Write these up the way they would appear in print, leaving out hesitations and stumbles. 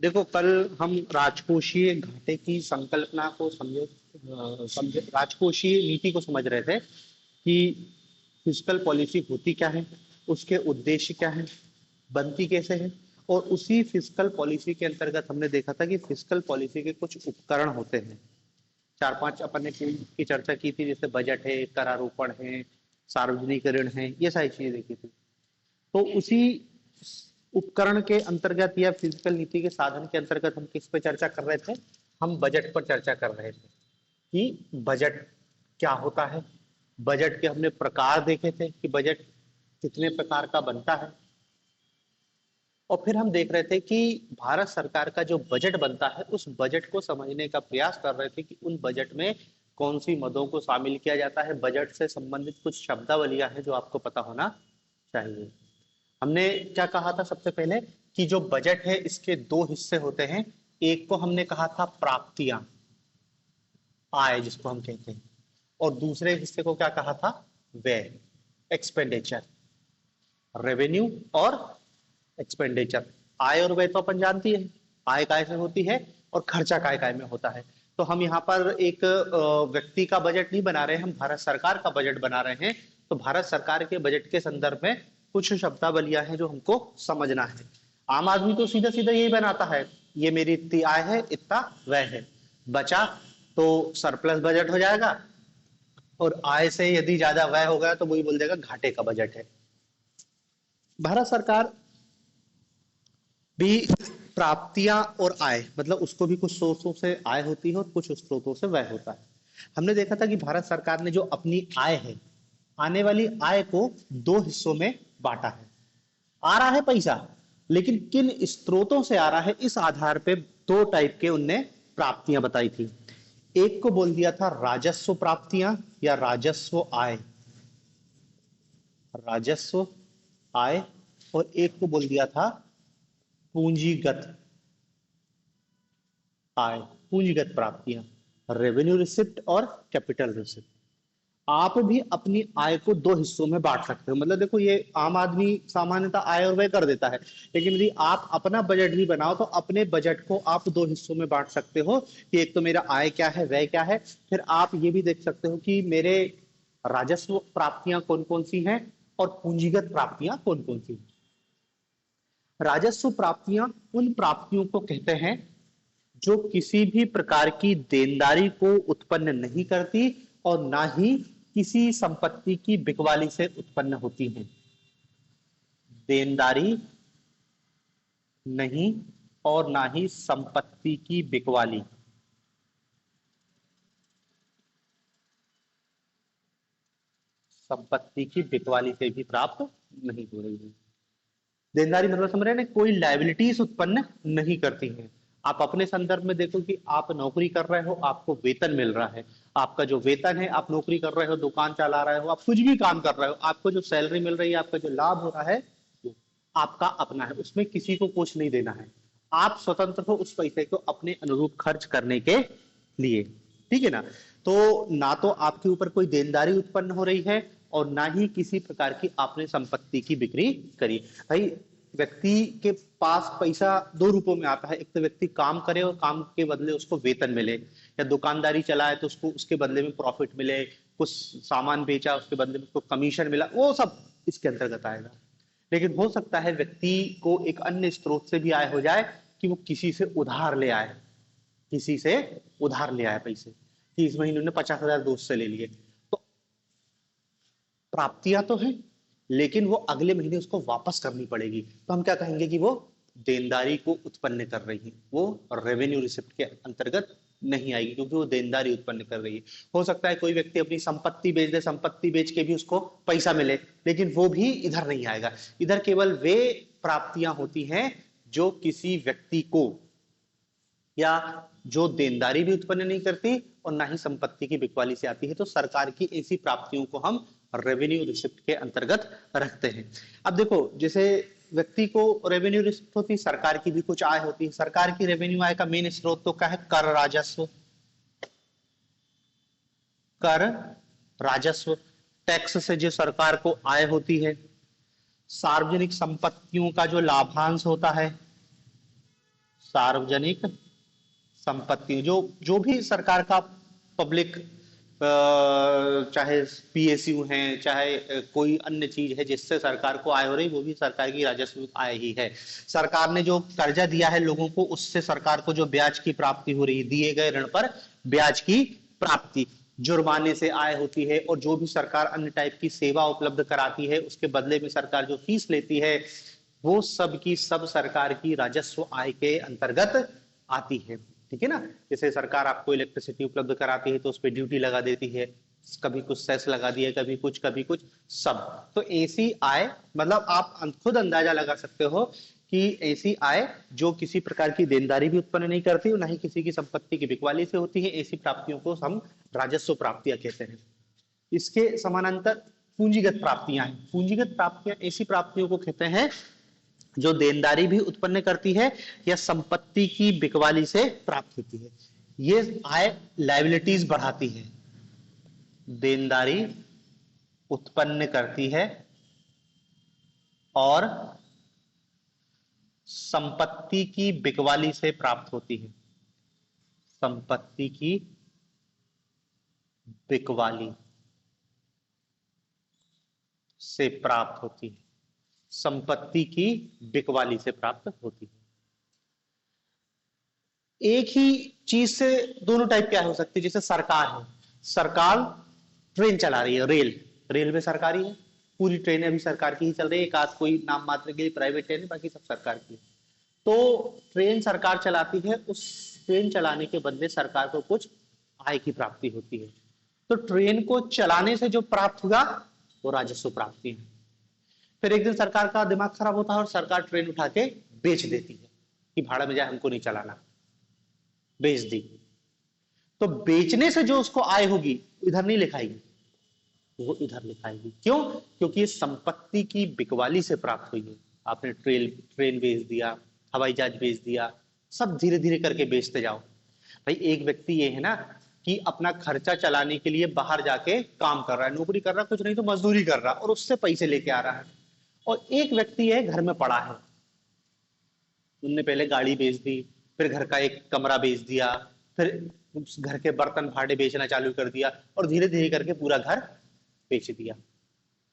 देखो, कल हम राजकोषीय घाटे की संकल्पना को समझे राजकोषीय नीति को समझ रहे थे कि फिस्कल पॉलिसी होती क्या है, उसके उद्देश्य क्या है, बनती कैसे है। और उसी फिस्कल पॉलिसी के अंतर्गत हमने देखा था कि फिस्कल पॉलिसी के कुछ उपकरण होते हैं। चार पांच अपन ने की चर्चा की थी, जैसे बजट है, करारोपण है, सार्वजनिकरण है, ये सारी चीजें देखी थी। तो उसी उपकरण के अंतर्गत या फिजिकल नीति के साधन के अंतर्गत हम किस पे चर्चा कर रहे थे? हम बजट पर चर्चा कर रहे थे कि बजट क्या होता है। बजट के हमने प्रकार देखे थे कि बजट कितने प्रकार का बनता है। और फिर हम देख रहे थे कि भारत सरकार का जो बजट बनता है, उस बजट को समझने का प्रयास कर रहे थे कि उन बजट में कौन सी मदों को शामिल किया जाता है। बजट से संबंधित कुछ शब्दावलियां हैं जो आपको पता होना चाहिए। हमने क्या कहा था सबसे पहले कि जो बजट है इसके दो हिस्से होते हैं। एक को हमने कहा था प्राप्तियां, आय जिसको हम कहते हैं, और दूसरे हिस्से को क्या कहा था? व्यय, एक्सपेंडिचर। रेवेन्यू और एक्सपेंडिचर। आय और व्यय तो अपन जानती है, आय काय से होती है और खर्चा काय काय में होता है। तो हम यहाँ पर एक व्यक्ति का बजट नहीं बना रहे हैं, हम भारत सरकार का बजट बना रहे हैं। तो भारत सरकार के बजट के संदर्भ में कुछ शब्दावलियां हैं जो हमको समझना है। आम आदमी तो सीधा सीधा यही बनाता है, ये मेरी इतनी आय है, इतना व्यय है, बचा तो सरप्लस बजट हो जाएगा। और आय से यदि ज्यादा व्यय हो गया तो वही बोल देगा घाटे का बजट है। भारत सरकार भी प्राप्तियां और आय, मतलब उसको भी कुछ स्रोतों से आय होती है और कुछ स्रोतों से व्यय होता है। हमने देखा था कि भारत सरकार ने जो अपनी आय है, आने वाली आय को दो हिस्सों में बांटा है। आ रहा है पैसा, लेकिन किन स्रोतों से आ रहा है, इस आधार पे दो टाइप के उनने प्राप्तियां बताई थी। एक को बोल दिया था राजस्व प्राप्तियां या राजस्व आय, राजस्व आय। और एक को बोल दिया था पूंजीगत आय, पूंजीगत प्राप्तियां, रेवेन्यू रिसिप्ट और कैपिटल रिसिप्ट। आप भी अपनी आय को दो हिस्सों में बांट सकते हो। मतलब देखो, ये आम आदमी सामान्यतः आय और व्यय कर देता है, लेकिन यदि आप अपना बजट भी बनाओ तो अपने बजट को आप दो हिस्सों में बांट सकते हो कि एक तो मेरा आय क्या है, व्यय क्या है। फिर आप ये भी देख सकते हो कि मेरे राजस्व प्राप्तियां कौन कौन सी हैं और पूंजीगत प्राप्तियां कौन कौन सी हैं। राजस्व प्राप्तियां उन प्राप्तियों को कहते हैं जो किसी भी प्रकार की देनदारी को उत्पन्न नहीं करती और ना ही किसी संपत्ति की बिकवाली से उत्पन्न होती हैं। देनदारी नहीं और ना ही संपत्ति की बिकवाली। संपत्ति की बिकवाली से भी प्राप्त नहीं हो रही है। देनदारी मतलब समझ रहे हैं ना, कोई लायबिलिटीज उत्पन्न नहीं करती हैं। आप अपने संदर्भ में देखो कि आप नौकरी कर रहे हो, आपको वेतन मिल रहा है। आपका जो वेतन है, आप नौकरी कर रहे हो, दुकान चला रहे हो, आप कुछ भी काम कर रहे हो, आपको जो सैलरी मिल रही है, आपका जो लाभ हो रहा है, वो आपका अपना है, उसमें किसी को कुछ नहीं देना है। आप स्वतंत्र हो उस पैसे को अपने अनुरूप खर्च करने के लिए। ठीक है ना? तो ना तो आपके ऊपर कोई देनदारी उत्पन्न हो रही है और ना ही किसी प्रकार की आपने संपत्ति की बिक्री करी। भाई, व्यक्ति के पास पैसा दो रूपों में आता है। एक तो व्यक्ति काम करे और काम के बदले उसको वेतन मिले, या दुकानदारी चलाए तो उसको उसके बदले में प्रॉफिट मिले, कुछ सामान बेचा उसके बदले में उसको कमीशन मिला, वो सब इसके अंतर्गत आएगा। लेकिन हो सकता है व्यक्ति को एक अन्य स्रोत से भी आय हो जाए कि वो किसी से उधार ले आए, किसी से उधार ले आए पैसे, कि इस महीने ने 50,000 दोस्त से ले लिए। तो प्राप्तियां तो है, लेकिन वो अगले महीने उसको वापस करनी पड़ेगी, तो हम क्या कहेंगे कि वो देनदारी को उत्पन्न कर रही है। वो रेवेन्यू रिसिप्ट के अंतर्गत नहीं आएगी, क्योंकि वो देनदारी उत्पन्न कर रही है। हो सकता है कोई व्यक्ति अपनी संपत्ति बेच दे, संपत्ति बेच के भी उसको पैसा मिले, लेकिन वो भी इधर नहीं आएगा। इधर केवल वे प्राप्तियां होती हैं जो किसी व्यक्ति को, या जो देनदारी भी उत्पन्न नहीं करती और ना ही संपत्ति की बिकवाली से आती है। तो सरकार की ऐसी प्राप्तियों को हम रेवेन्यू रिसिप्ट के अंतर्गत रखते हैं। अब देखो, जैसे व्यक्ति को रेवेन्यू रिसिप्ट होती है, सरकार की भी कुछ आय होती है। सरकार की रेवेन्यू आय का मेन स्रोत तो क्या है? कर राजस्व। कर राजस्व, टैक्स से जो सरकार को आय होती है। सार्वजनिक संपत्तियों का जो लाभांश होता है, सार्वजनिक संपत्ति, जो जो भी सरकार का पब्लिक, चाहे पीएसयू है, चाहे कोई अन्य चीज है जिससे सरकार को आय हो रही, वो भी सरकार की राजस्व आय ही है। सरकार ने जो कर्जा दिया है लोगों को, उससे सरकार को जो ब्याज की प्राप्ति हो रही है, दिए गए ऋण पर ब्याज की प्राप्ति, जुर्माने से आय होती है, और जो भी सरकार अन्य टाइप की सेवा उपलब्ध कराती है उसके बदले में सरकार जो फीस लेती है, वो सब की सब सरकार की राजस्व आय के अंतर्गत आती है। ठीक है ना। जैसे सरकार आपको इलेक्ट्रिसिटी उपलब्ध कराती है तो उस पर ड्यूटी लगा देती है, कभी कुछ सेस लगा दिए, कभी कुछ सब। तो ऐसी आय, मतलब आप खुद अंदाजा लगा सकते हो कि ऐसी आय जो किसी प्रकार की देनदारी भी उत्पन्न नहीं करती, ना ही किसी की संपत्ति की बिकवाली से होती है, ऐसी प्राप्तियों को हम राजस्व प्राप्तियां कहते हैं। इसके समानांतर पूंजीगत प्राप्तियां हैं। पूंजीगत प्राप्तियां ऐसी प्राप्तियों को कहते हैं जो देनदारी भी उत्पन्न करती है या संपत्ति की बिकवाली से प्राप्त होती है। ये आय लायबिलिटीज बढ़ाती है, देनदारी उत्पन्न करती है और संपत्ति की बिकवाली से प्राप्त होती है। संपत्ति की बिकवाली से प्राप्त होती है। संपत्ति की बिकवाली से प्राप्त होती है। एक ही चीज से दोनों टाइप क्या हो सकती है। जैसे सरकार है, सरकार ट्रेन चला रही है, रेलवे सरकारी है, पूरी ट्रेनें अभी सरकार की ही चल रही है, एक आध कोई नाम मात्र के लिए प्राइवेट ट्रेन है, बाकी सब सरकार की है। तो ट्रेन सरकार चलाती है, उस ट्रेन चलाने के बदले सरकार को कुछ आय की प्राप्ति होती है। तो ट्रेन को चलाने से जो प्राप्त हुआ वो राजस्व प्राप्ति है। फिर एक दिन सरकार का दिमाग खराब होता है और सरकार ट्रेन उठा के बेच देती है कि भाड़ा में जाए, हमको नहीं चलाना, बेच दी। तो बेचने से जो उसको आय होगी इधर नहीं लिखाएगी, वो इधर लिखाएगी। क्यों? क्योंकि ये संपत्ति की बिकवाली से प्राप्त हुई है। आपने ट्रेन बेच दिया, हवाई जहाज बेच दिया, सब धीरे धीरे करके बेचते जाओ। भाई एक व्यक्ति ये है ना कि अपना खर्चा चलाने के लिए बाहर जाके काम कर रहा है, नौकरी कर रहा है, कुछ नहीं तो मजदूरी कर रहा है और उससे पैसे लेके आ रहा है। और एक व्यक्ति है घर में पड़ा है, उनने पहले गाड़ी बेच दी, फिर घर का एक कमरा बेच दिया, फिर घर के बर्तन भांडे बेचना चालू कर दिया और धीरे धीरे करके पूरा घर बेच दिया।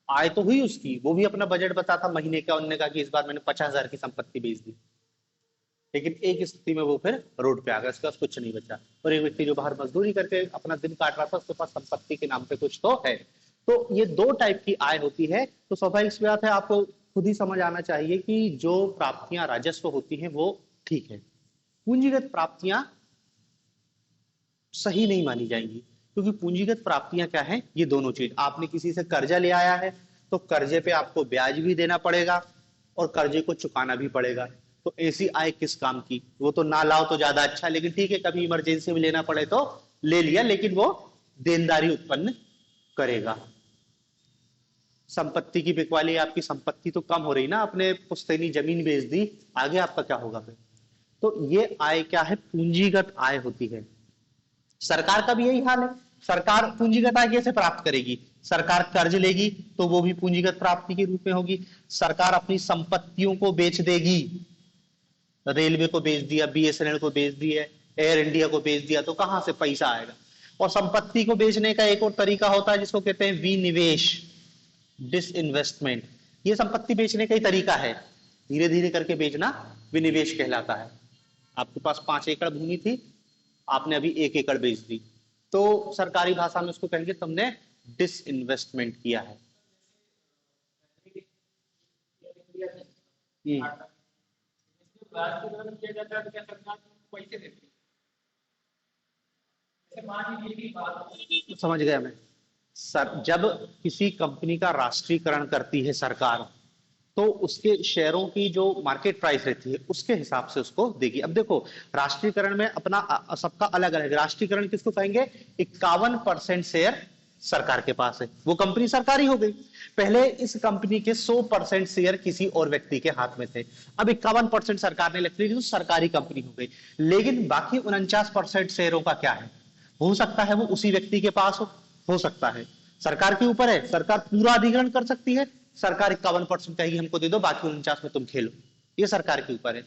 आय तो हुई उसकी, वो भी अपना बजट बताता महीने का, उन्होंने कहा कि इस बार मैंने 50,000 की संपत्ति बेच दी। लेकिन एक स्थिति में वो फिर रोड पे आ गया, उसके पास कुछ नहीं बचा। और एक व्यक्ति जो बाहर मजदूरी करके अपना दिन काट रहा था, उसके पास संपत्ति के नाम पे कुछ तो है। तो ये दो टाइप की आय होती है। तो स्वाभाविक सी बात है, आपको खुद ही समझ आना चाहिए कि जो प्राप्तियां राजस्व होती हैं वो ठीक है। पूंजीगत प्राप्तियां सही नहीं मानी जाएंगी, क्योंकि पूंजीगत प्राप्तियां क्या है, ये दोनों चीज। आपने किसी से कर्जा ले आया है तो कर्जे पे आपको ब्याज भी देना पड़ेगा और कर्जे को चुकाना भी पड़ेगा। तो ऐसी आय किस काम की? वो तो ना लाओ तो ज्यादा अच्छा, लेकिन ठीक है कभी इमरजेंसी में लेना पड़े तो ले लिया, लेकिन वो देनदारी उत्पन्न करेगा। संपत्ति की बिकवाली, आपकी संपत्ति तो कम हो रही ना, आपने पुश्तैनी जमीन बेच दी, आगे आपका क्या होगा फिर? तो ये आय क्या है? पूंजीगत आय होती है। सरकार का भी यही हाल है। सरकार पूंजीगत आय कैसे प्राप्त करेगी? सरकार कर्ज लेगी तो वो भी पूंजीगत प्राप्ति के रूप में होगी। सरकार अपनी संपत्तियों को बेच देगी, रेलवे को बेच दिया, बीएसएनएल को बेच दिया, एयर इंडिया को बेच दिया, तो कहां से पैसा आएगा? और संपत्ति को बेचने का एक और तरीका होता है जिसको कहते हैं विनिवेश, डिसइन्वेस्टमेंट। ये संपत्ति बेचने का ही तरीका है, धीरे धीरे करके बेचना विनिवेश कहलाता है। आपके पास 5 एकड़ भूमि थी, आपने अभी 1 एकड़ बेच दी, तो सरकारी भाषा में उसको कहेंगे तुमने डिसइन्वेस्टमेंट किया है। समझ गया मैं। सर, जब किसी कंपनी का राष्ट्रीयकरण करती है सरकार, तो उसके शेयरों की जो मार्केट प्राइस रहती है उसके हिसाब से उसको देगी। अब देखो, राष्ट्रीयकरण में अपना सबका अलग अलग। राष्ट्रीयकरण किसको कहेंगे? 51% शेयर सरकार के पास है, वो कंपनी सरकारी हो गई। पहले इस कंपनी के 100% शेयर किसी और व्यक्ति के हाथ में थे, अब 51% सरकार ने रख ली तो सरकारी कंपनी हो गई। लेकिन बाकी 49% शेयरों का क्या है? हो सकता है वो उसी व्यक्ति के पास हो सकता है। सरकार के ऊपर है, सरकार पूरा अधिग्रहण कर सकती है, सरकार 51% कहेगी हमको दे दो, बाकी 49 में तुम खेलो, ये सरकार के ऊपर है।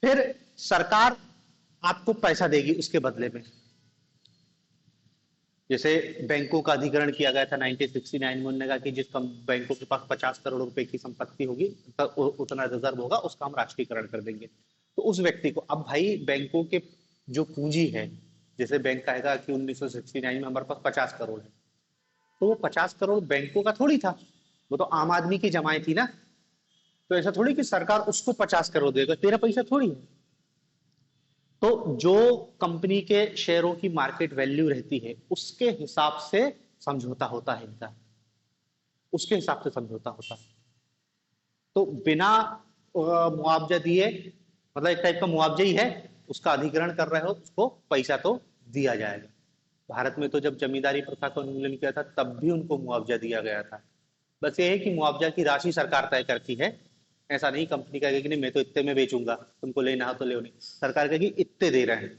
फिर सरकार आपको पैसा देगी उसके बदले में। जैसे बैंकों का अधिग्रहण किया गया था 1969 में, उन्होंने कहा कि जिस बैंकों के पास 50 करोड़ रुपए की संपत्ति होगी तो उतना रिजर्व होगा, उसका हम राष्ट्रीयकरण कर देंगे। तो उस व्यक्ति को, अब भाई बैंकों के जो पूंजी है, जैसे बैंक कहेगा कि 1969 में हमारे पास 50 करोड़ है, तो वो 50 करोड़ बैंकों का थोड़ी था, वो तो आम आदमी की जमाएं थी ना। तो ऐसा थोड़ी कि सरकार उसको 50 करोड़ देगा, तेरा पैसा थोड़ी है। तो जो कंपनी के शेयरों की मार्केट वैल्यू रहती है उसके हिसाब से समझौता होता है इनका, उसके हिसाब से समझौता होता है। तो बिना मुआवजा दिए, मतलब एक टाइप का मुआवजा ही है, उसका अधिग्रहण कर रहे हो, उसको पैसा तो दिया जाएगा। भारत में तो जब जमींदारी प्रथा का उन्मूलन किया था तब भी उनको मुआवजा दिया गया था। बस ये है कि मुआवजा की राशि सरकार तय करती है। ऐसा नहीं कंपनी कहेगी कि नहीं मैं तो इतने में बेचूंगा, तुमको लेना हो तो ले, नहीं, सरकार कहेगी इतने दे रहे हैं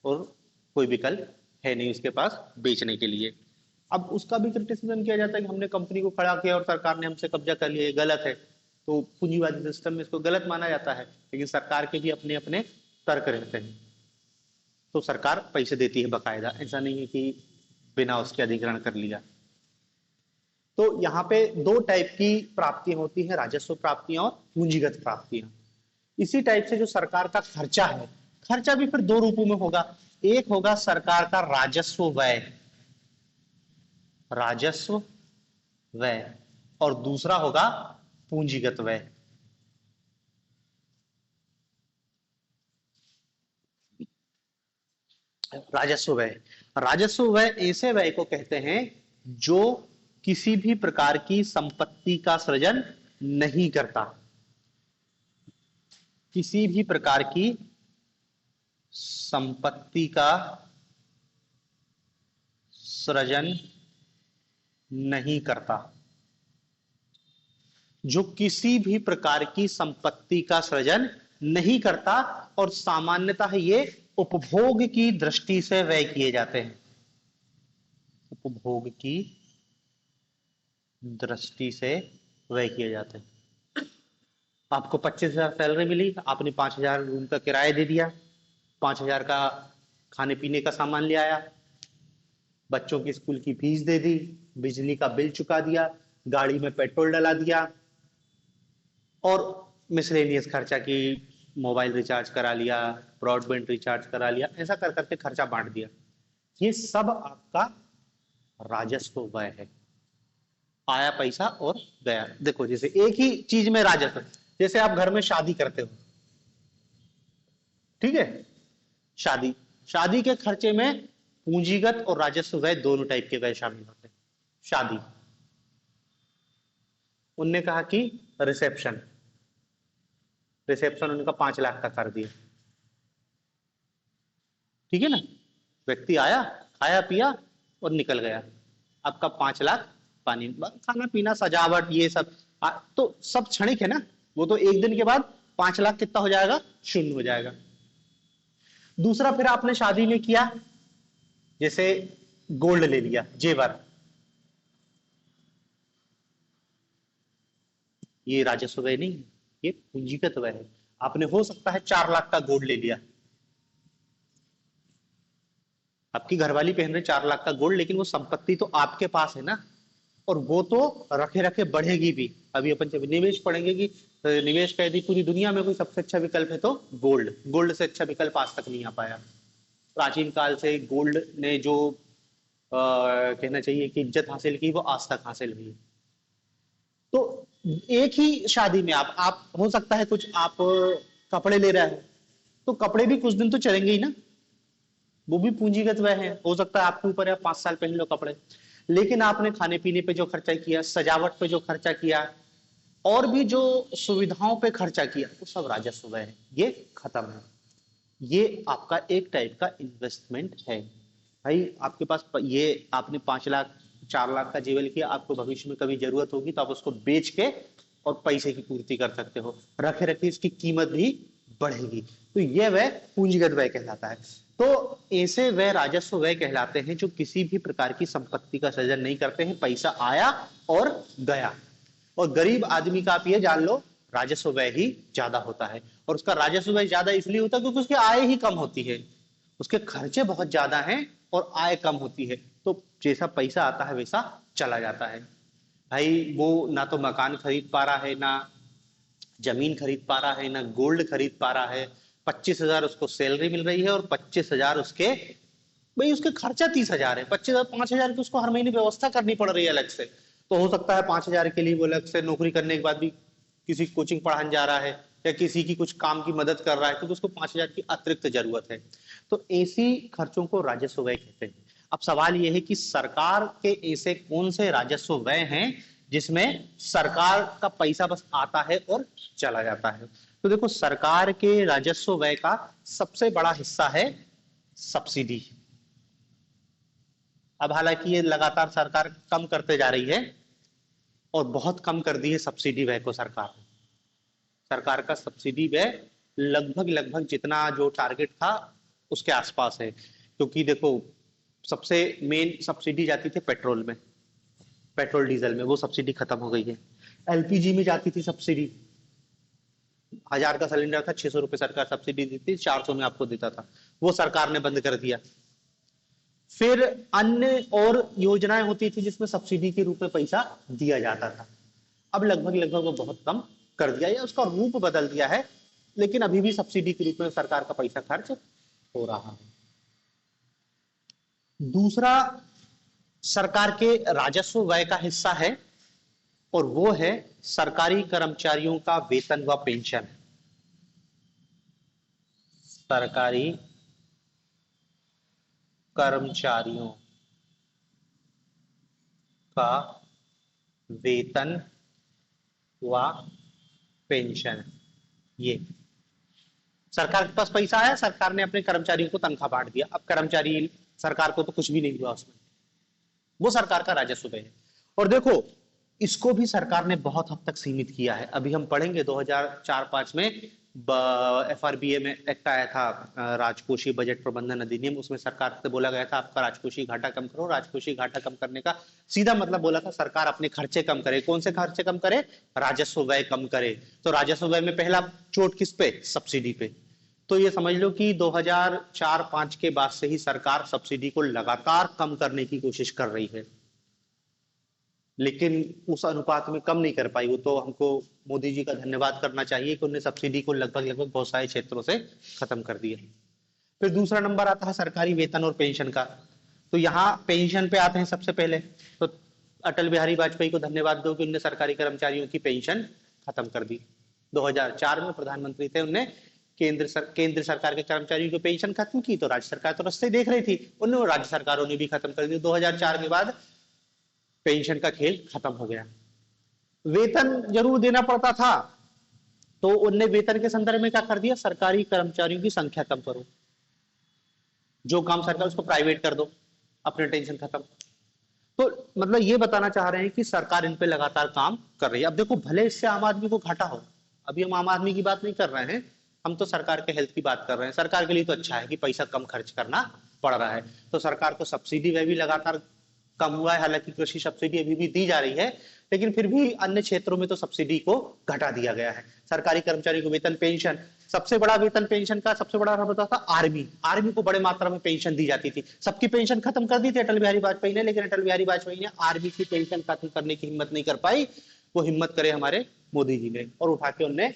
और कोई विकल्प है नहीं उसके पास बेचने के लिए। अब उसका भी क्रिटिसिज्म किया जाता है कि हमने कंपनी को खड़ा किया और सरकार ने हमसे कब्जा कर लिया, ये गलत है। तो पूंजीवादी सिस्टम में इसको गलत माना जाता है, लेकिन सरकार के भी अपने अपने तर्क रहते हैं। तो सरकार पैसे देती है बकायदा, ऐसा नहीं है कि बिना उसके अधिग्रहण कर लिया। तो यहाँ पे दो टाइप की प्राप्तियां होती हैं, राजस्व प्राप्तियां और पूंजीगत प्राप्तियां। इसी टाइप से जो सरकार का खर्चा है, खर्चा भी फिर दो रूपों में होगा। एक होगा सरकार का राजस्व व्यय, राजस्व व्यय, और दूसरा होगा पूंजीगत व्यय। राजस्व व्यय, राजस्व व्यय ऐसे व्यय को कहते हैं जो किसी भी प्रकार की संपत्ति का सृजन नहीं करता, किसी भी प्रकार की संपत्ति का सृजन नहीं करता, जो किसी भी प्रकार की संपत्ति का सृजन नहीं करता, और सामान्यतः ये उपभोग की दृष्टि से व्यय किए जाते हैं, उपभोग की दृष्टि से व्यय किए जाते हैं। आपको 25,000 सैलरी मिली, आपने 5,000 रूम का किराया दे दिया, 5,000 का खाने पीने का सामान ले आया, बच्चों की स्कूल की फीस दे दी, बिजली का बिल चुका दिया, गाड़ी में पेट्रोल डला दिया, और मिसलेनियस खर्चा की मोबाइल रिचार्ज करा लिया, ब्रॉडबैंड रिचार्ज करा लिया, ऐसा कर करके खर्चा बांट दिया। ये सब आपका राजस्व व्यय है, आया पैसा और गया। देखो जैसे एक ही चीज में राजस्व, जैसे आप घर में शादी करते हो, ठीक है, शादी, शादी के खर्चे में पूंजीगत और राजस्व व्यय दोनों टाइप के व्यय शामिल होते हैं। शादी, उनने कहा कि रिसेप्शन, रिसेप्शन उनका 5 लाख का कर दिया, ठीक है ना, व्यक्ति आया, खाया पिया और निकल गया, आपका 5 लाख पानी, खाना पीना सजावट ये सब तो सब क्षणिक है ना, वो तो एक दिन के बाद 5 लाख कितना हो जाएगा, शून्य हो जाएगा। दूसरा, फिर आपने शादी में किया, जैसे गोल्ड ले लिया, जेवर, ये राजस्व व्यय नहीं है, ये पूंजीगत व्यय है। आपने हो सकता है 4 लाख का गोल्ड ले लिया, आपकी घरवाली पहन रहे 4 लाख का गोल्ड, लेकिन वो संपत्ति तो आपके पास है ना, और वो तो रखे रखे बढ़ेगी भी। अभी अपन जब निवेश पढ़ेंगे कि निवेश का यदि पूरी दुनिया में कोई सबसे अच्छा विकल्प है तो गोल्ड, गोल्ड से अच्छा विकल्प आज तक नहीं आ पाया। प्राचीन काल से गोल्ड ने जो कहना चाहिए कि इज्जत हासिल की, वो आज तक हासिल हुई। तो एक ही शादी में आप हो सकता है कुछ आप कपड़े ले रहे हैं, तो कपड़े भी कुछ दिन तो चलेंगे ही ना, वो भी पूंजीगत व्यय है। हो सकता है आपके ऊपर है 5 साल पहन लो कपड़े, लेकिन आपने खाने पीने पे जो खर्चा किया, सजावट पे जो खर्चा किया, और भी जो सुविधाओं पे खर्चा किया, वो सब राजस्व व्यय है, ये खत्म है। ये आपका एक टाइप का इन्वेस्टमेंट है। भाई आपके पास ये आपने 5 लाख 4 लाख का जेवल किया, आपको भविष्य में कभी जरूरत होगी तो आप उसको बेच के और पैसे की पूर्ति कर सकते हो, रखे रखे इसकी कीमत भी बढ़ेगी। तो यह व्यय पूंजीगत व्यय कहलाता है। तो ऐसे व्यय राजस्व व्यय कहलाते हैं जो किसी भी प्रकार की संपत्ति का सृजन नहीं करते हैं, पैसा आया और गया। और गरीब आदमी का आप ये जान लो राजस्व व्यय ही ज्यादा होता है। और उसका राजस्व व्यय ज्यादा इसलिए होता है क्योंकि उसकी आय ही कम होती है, उसके खर्चे बहुत ज्यादा हैं और आय कम होती है, तो जैसा पैसा आता है वैसा चला जाता है। भाई वो ना तो मकान खरीद पा रहा है, ना जमीन खरीद पा रहा है, ना गोल्ड खरीद पा रहा है। 25,000 उसको सैलरी मिल रही है और 25,000 उसके, भाई उसके खर्चा 30,000 है, 25,000 5,000 की उसको हर महीने व्यवस्था करनी पड़ रही है अलग से। तो हो सकता है 5,000 के लिए वो अलग से नौकरी करने के बाद भी किसी कोचिंग पढ़ाने जा रहा है या किसी की कुछ काम की मदद कर रहा है, क्योंकि उसको 5,000 की अतिरिक्त जरूरत है। तो ऐसी खर्चों को राजस्व व्यय कहते हैं। अब सवाल यह है कि सरकार के ऐसे कौन से राजस्व व्यय हैं जिसमें सरकार का पैसा बस आता है और चला जाता है। तो देखो, सरकार के राजस्व व्यय का सबसे बड़ा हिस्सा है सब्सिडी। अब हालांकि ये लगातार सरकार कम करते जा रही है और बहुत कम कर दी है सब्सिडी व्यय को सरकार ने। सरकार का सब्सिडी व्यय लगभग लगभग जितना जो टारगेट था उसके आसपास है, क्योंकि देखो सबसे मेन सब्सिडी जाती थी पेट्रोल में, पेट्रोल डीजल में, वो सब्सिडी खत्म हो गई है। एलपीजी में जाती थी सब्सिडी, 1,000 का सिलेंडर था, 600 रुपए सरकार सब्सिडी देती थी, 400 में आपको देता था, वो सरकार ने बंद कर दिया। फिर अन्य और योजनाएं होती थी जिसमें सब्सिडी के रूप में पैसा दिया जाता था। अब लगभग लगभग वो बहुत कम कर दिया या उसका रूप बदल दिया है, लेकिन अभी भी सब्सिडी के रूप में सरकार का पैसा खर्च हो रहा है। दूसरा सरकार के राजस्व व्यय का हिस्सा है और वो है सरकारी कर्मचारियों का वेतन व पेंशन। सरकारी कर्मचारियों का वेतन व पेंशन। ये सरकार के पास पैसा है, सरकार ने अपने कर्मचारियों को तनख्वाह बांट दिया, अब कर्मचारी, सरकार को तो कुछ भी नहीं हुआ उसमें, वो सरकार का राजस्व है। और देखो इसको भी सरकार ने बहुत हद तक सीमित किया है। अभी हम पढ़ेंगे 2004-5 में एफआरबीए में एक्ट आया था, राजकोषीय बजट प्रबंधन अधिनियम, उसमें सरकार से बोला गया था आपका राजकोषीय घाटा कम करो। राजकोषीय घाटा कम करने का सीधा मतलब बोला था सरकार अपने खर्चे कम करे। कौन से खर्चे कम करे? राजस्व व्यय कम करे। तो राजस्व व्यय में पहला चोट किस पे? सब्सिडी पे। तो ये समझ लो कि 2004-5 के बाद से ही सरकार सब्सिडी को लगातार कम करने की कोशिश कर रही है, लेकिन उस अनुपात में कम नहीं कर पाई। वो तो हमको मोदी जी का धन्यवाद करना चाहिए कि उन्होंने सब्सिडी को लगभग लगभग बहुत सारे क्षेत्रों से खत्म कर दिया। फिर दूसरा नंबर आता है सरकारी वेतन और पेंशन का। तो यहाँ पेंशन पे आते हैं सबसे पहले। तो अटल बिहारी वाजपेयी को धन्यवाद दो कि उन्होंने सरकारी कर्मचारियों की पेंशन खत्म कर दी। 2004 में प्रधानमंत्री थे, उन्होंने केंद्र सरकार के कर्मचारियों की पेंशन खत्म की, तो राज्य सरकार तो रास्ते देख रही थी, उन्होंने राज्य सरकारों ने भी खत्म कर दी। 2004 के बाद पेंशन का खेल खत्म हो गया। वेतन जरूर देना पड़ता था, तो उनने वेतन के संदर्भ में क्या कर दिया? सरकारी कर्मचारियों की संख्या कम करो, जो काम सरकार उसको प्राइवेट कर दो, अपने टेंशन खत्म। तो मतलब ये बताना चाह रहे हैं कि सरकार इन पे लगातार काम कर रही है। अब देखो, भले इससे आम आदमी को घाटा हो, अभी हम आम आदमी की बात नहीं कर रहे हैं, हम तो सरकार के हेल्थ की बात कर रहे हैं। सरकार के लिए तो अच्छा है कि पैसा कम खर्च करना पड़ रहा है, तो सरकार को सब्सिडी में भी लगातार कम हुआ है। हालांकि कृषि सब्सिडी अभी भी दी जा रही है, लेकिन फिर भी अन्य क्षेत्रों में तो सब्सिडी को घटा दिया गया है। सरकारी कर्मचारी को वेतन, पेंशन, सबसे बड़ा वेतन पेंशन का सबसे बड़ा होता था आर्मी। आर्मी को बड़े मात्रा में पेंशन दी जाती थी। सबकी पेंशन खत्म कर दी थी अटल बिहारी वाजपेयी ने, लेकिन अटल बिहारी वाजपेयी ने आर्मी की पेंशन खत्म करने की हिम्मत नहीं कर पाई। वो हिम्मत करे हमारे मोदी जी ने, और उठा के उनने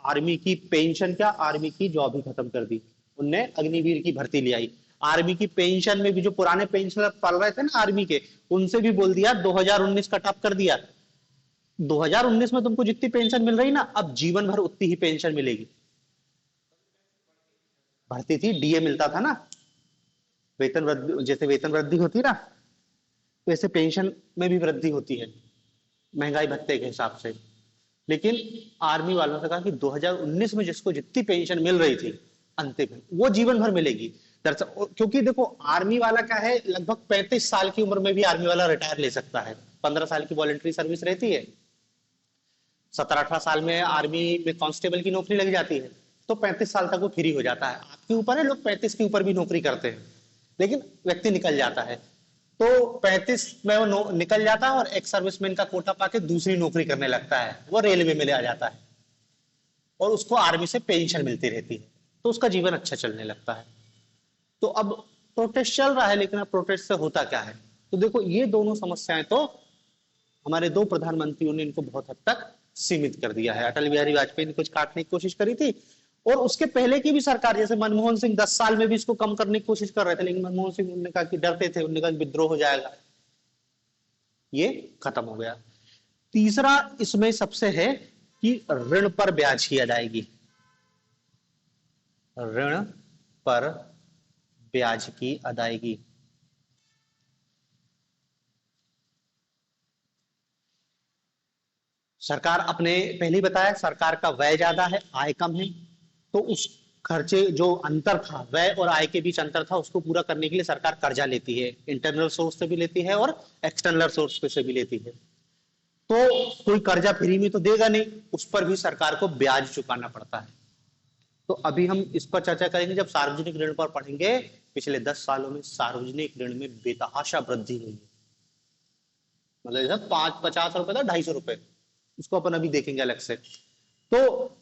आर्मी की पेंशन क्या, आर्मी की जॉब ही खत्म कर दी। उनने अग्निवीर की भर्ती ले आई। आर्मी की पेंशन में भी जो पुराने पेंशनर पल रहे थे ना आर्मी के, उनसे भी बोल दिया 2019 कट ऑफ कर दिया। 2019 में तुमको जितनी पेंशन मिल रही ना, अब जीवन भर उतनी ही पेंशन मिलेगी। भर्ती थी, डीए मिलता था ना, वेतन वृद्धि, जैसे वेतन वृद्धि होती ना, वैसे पेंशन में भी वृद्धि होती है महंगाई भत्ते के हिसाब से। लेकिन आर्मी वालों ने कहा कि 2019 में जिसको जितनी पेंशन मिल रही थी अंतिम, वो जीवन भर मिलेगी। दरअसल क्योंकि देखो आर्मी वाला क्या है, लगभग 35 साल की उम्र में भी आर्मी वाला रिटायर ले सकता है। 15 साल की वॉलंटरी सर्विस रहती है, 17-18 साल में आर्मी में कांस्टेबल की नौकरी लग जाती है, तो 35 साल तक वो फ्री हो जाता है। आपके ऊपर है, लोग 35 के ऊपर भी नौकरी करते हैं, लेकिन व्यक्ति निकल जाता है। तो 35 में वो निकल जाता है और एक्स सर्विसमैन का कोटा पाके दूसरी नौकरी करने लगता है, वो रेलवे में ले आ जाता है। और उसको आर्मी से पेंशन मिलती रहती है, तो उसका जीवन अच्छा चलने लगता है। तो अब प्रोटेस्ट चल रहा है, लेकिन अब प्रोटेस्ट से होता क्या है? तो देखो, ये दोनों समस्याएं तो हमारे दो प्रधानमंत्रियों ने इनको बहुत हद तक सीमित कर दिया है। अटल बिहारी वाजपेयी ने कुछ काटने की कोशिश करी थी, और उसके पहले की भी सरकार, जैसे मनमोहन सिंह 10 साल में भी इसको कम करने की कोशिश कर रहे थे, लेकिन मनमोहन सिंह ने कहा कि डरते थे, उन्होंने कहा कि विद्रोह हो जाएगा, ये खत्म हो गया। तीसरा इसमें सबसे है कि ऋण पर ब्याज की अदायगी, ऋण पर ब्याज की अदायगी। सरकार अपने पहले ही बताया, सरकार का व्यय ज्यादा है, आय कम है, तो उस खर्चे जो अंतर था, व्यय और आय के बीच अंतर था, उसको पूरा करने के लिए सरकार कर्जा लेती है, इंटरनल सोर्स से भी लेती है और एक्सटर्नल सोर्स से भी लेती है। तो कोई कर्जा फ्री में तो देगा नहीं, उस पर भी सरकार को ब्याज चुकाना पड़ता है। तो अभी हम इस पर चर्चा करेंगे जब सार्वजनिक ऋण पर पढ़ेंगे। पिछले 10 सालों में सार्वजनिक ऋण में बेतहाशा वृद्धि हुई है, मतलब जैसे 50 रुपए था 250 रुपए, उसको अपन अभी देखेंगे अलग से। तो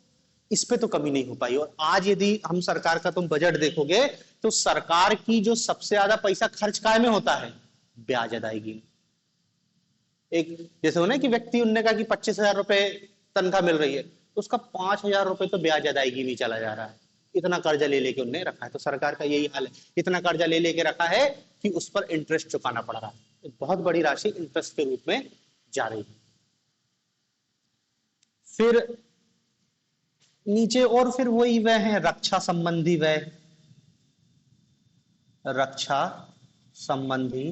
इस पे तो कमी नहीं हो पाई। और आज यदि हम सरकार का तुम बजट देखोगे, तो सरकार की जो सबसे ज्यादा पैसा खर्च काय में होता है? ब्याज अदायगी में। एक जैसे हो ना कि व्यक्ति, उनने कहा कि 25,000 रुपए तनख्वाह मिल रही है, तो उसका 5,000 रुपए तो ब्याज अदायगी में चला जा रहा है। इतना कर्जा ले लेके उनने रखा है, तो सरकार का यही हाल है, इतना कर्जा ले लेके रखा है कि उस पर इंटरेस्ट चुकाना पड़ रहा है, बहुत बड़ी राशि इंटरेस्ट के रूप में जा रही है। फिर नीचे और फिर वही व्यय है, रक्षा संबंधी व्यय, रक्षा संबंधी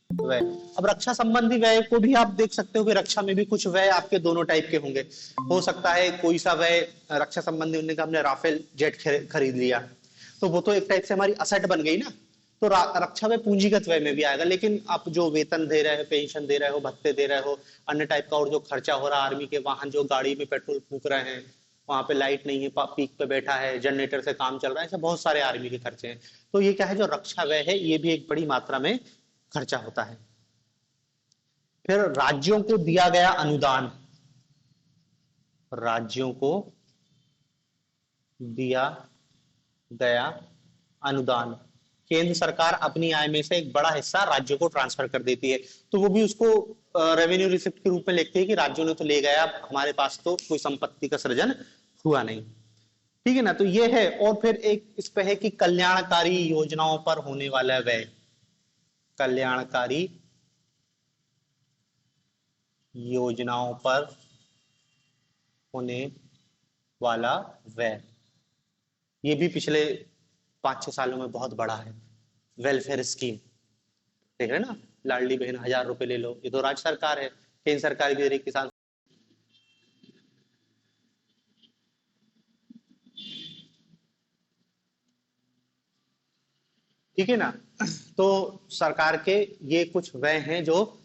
व्यय। अब रक्षा संबंधी व्यय को भी आप देख सकते हो कि रक्षा में भी कुछ व्यय आपके दोनों टाइप के होंगे। हो सकता है कोई सा व्यय रक्षा संबंधी, उन्होंने कहा हमने राफेल जेट खरीद लिया, तो वो तो एक टाइप से हमारी असेट बन गई ना, तो रक्षा व्यय पूंजीगत व्यय में भी आएगा। लेकिन आप जो वेतन दे रहे हो, पेंशन दे रहे हो, भत्ते दे रहे हो, अन्य टाइप का और जो खर्चा हो रहा है, आर्मी के वाहन जो गाड़ी में पेट्रोल फूक रहे हैं, वहां पे लाइट नहीं है, पीक पे बैठा है, जनरेटर से काम चल रहा है, ऐसे बहुत सारे आर्मी के खर्चे हैं। तो ये क्या है, जो रक्षा व्यय है, ये भी एक बड़ी मात्रा में खर्चा होता है। फिर राज्यों को दिया गया अनुदान, राज्यों को दिया गया अनुदान, केंद्र सरकार अपनी आय में से एक बड़ा हिस्सा राज्यों को ट्रांसफर कर देती है, तो वो भी उसको रेवेन्यू रिसिप्ट के रूप में लिखते हैं कि राज्यों ने तो ले गया, हमारे पास तो कोई संपत्ति का सृजन हुआ नहीं। ठीक है ना, तो ये है। और फिर एक इस पे है कि कल्याणकारी योजनाओं पर होने वाला व्यय, कल्याणकारी योजनाओं पर होने वाला व्यय, ये भी पिछले 5-6 सालों में बहुत बड़ा है। वेलफेयर स्कीम देख रहे हैं ना, लाडली बहन 1,000 रुपए ले लो, ये तो राज्य सरकार है, केंद्र सरकार भी दे रही, किसान। ठीक है ना, तो सरकार के ये कुछ व्यय हैं जो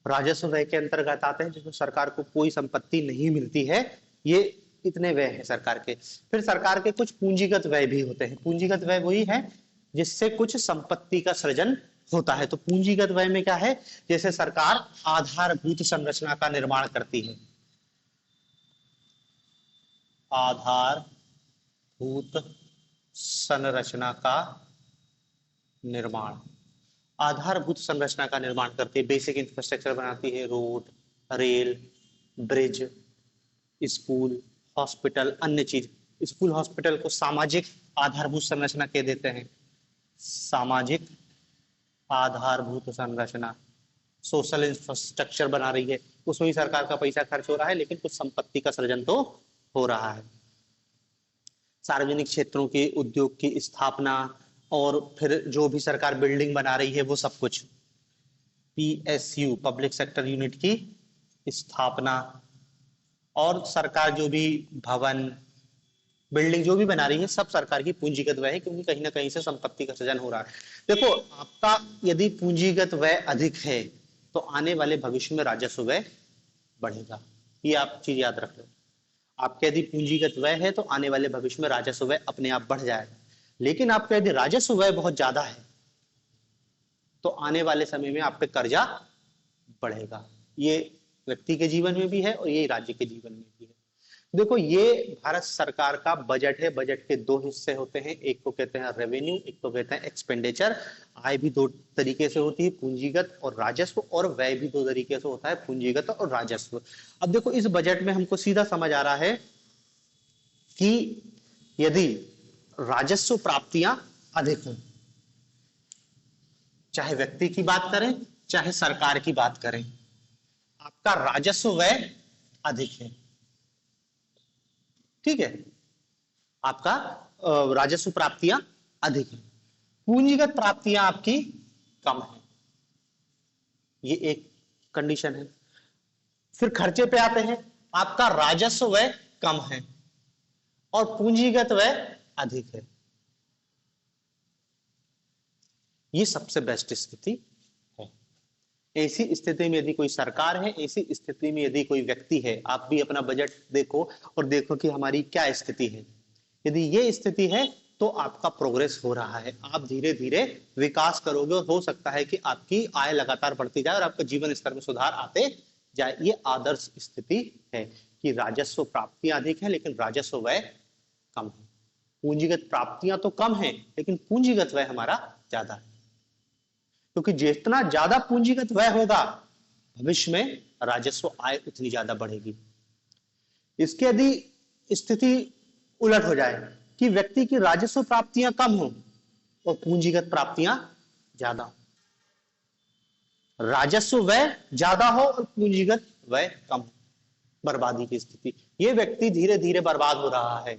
राजस्व व्यय के अंतर्गत आते हैं, जिसमें सरकार को कोई संपत्ति नहीं मिलती है, ये इतने व्यय हैं सरकार के। फिर सरकार के कुछ पूंजीगत व्यय भी होते हैं। पूंजीगत व्यय वही है जिससे कुछ संपत्ति का सृजन होता है। तो पूंजीगत व्यय में क्या है, जैसे सरकार आधारभूत संरचना का निर्माण करती है, आधारभूत संरचना का निर्माण, आधारभूत संरचना का निर्माण करती है, बेसिक इंफ्रास्ट्रक्चर बनाती है, road, rail, bridge, school, hospital, अन्य चीज। स्कूल हॉस्पिटल को सामाजिक आधारभूत संरचना कह देते हैं, सामाजिक आधारभूत संरचना, सोशल इंफ्रास्ट्रक्चर बना रही है, उसमें भी सरकार का पैसा खर्च हो रहा है, लेकिन कुछ संपत्ति का सृजन तो हो रहा है। सार्वजनिक क्षेत्रों के उद्योग की स्थापना, और फिर जो भी सरकार बिल्डिंग बना रही है वो सब कुछ, पीएसयू पब्लिक सेक्टर यूनिट की स्थापना, और सरकार जो भी भवन बिल्डिंग जो भी बना रही है, सब सरकार की पूंजीगत व्यय है, क्योंकि कहीं ना कहीं से संपत्ति का सृजन हो रहा है। देखो, आपका यदि पूंजीगत व्यय अधिक है, तो आने वाले भविष्य में राजस्व व्यय बढ़ेगा, ये आप चीज याद रख लो। आपके यदि पूंजीगत व्यय है, तो आने वाले भविष्य में राजस्व व्यय अपने आप बढ़ जाएगा। लेकिन आपका यदि राजस्व व्यय बहुत ज्यादा है, तो आने वाले समय में आप पे कर्जा बढ़ेगा। ये व्यक्ति के जीवन में भी है और ये राज्य के जीवन में भी है। देखो ये भारत सरकार का बजट है। बजट के दो हिस्से होते हैं, एक को कहते हैं रेवेन्यू, एक को कहते हैं एक्सपेंडिचर। आय भी दो तरीके से होती है, पूंजीगत और राजस्व, और व्यय भी दो तरीके से होता है, पूंजीगत और राजस्व। अब देखो इस बजट में हमको सीधा समझ आ रहा है कि यदि राजस्व प्राप्तियां अधिक हों, चाहे व्यक्ति की बात करें चाहे सरकार की बात करें, आपका राजस्व व्यय अधिक है, ठीक है, आपका राजस्व प्राप्तियां अधिक है, पूंजीगत प्राप्तियां आपकी कम है, ये एक कंडीशन है। फिर खर्चे पे आते हैं, आपका राजस्व व्यय कम है और पूंजीगत व्यय अधिक है। ये सबसे बेस्ट स्थिति है। ऐसी स्थिति में यदि कोई सरकार है, ऐसी स्थिति में यदि कोई व्यक्ति है, आप भी अपना बजट देखो और देखो कि हमारी क्या स्थिति है। यदि ये स्थिति है तो आपका प्रोग्रेस हो रहा है, आप धीरे धीरे विकास करोगे और हो सकता है कि आपकी आय लगातार बढ़ती जाए और आपका जीवन स्तर में सुधार आते जाए। ये आदर्श स्थिति है कि राजस्व प्राप्तियां अधिक है लेकिन राजस्व व्यय कम है, पूंजीगत प्राप्तियां तो कम है लेकिन पूंजीगत व्यय हमारा ज्यादा है, क्योंकि जितना ज्यादा पूंजीगत व्यय होगा भविष्य में राजस्व आय उतनी ज्यादा बढ़ेगी। इसके यदि स्थिति उलट हो जाए कि व्यक्ति की राजस्व प्राप्तियां कम हो और पूंजीगत प्राप्तियां ज्यादा हो, राजस्व व्यय ज्यादा हो और पूंजीगत व्यय कम हो, बर्बादी की स्थिति। ये व्यक्ति धीरे धीरे बर्बाद हो रहा है,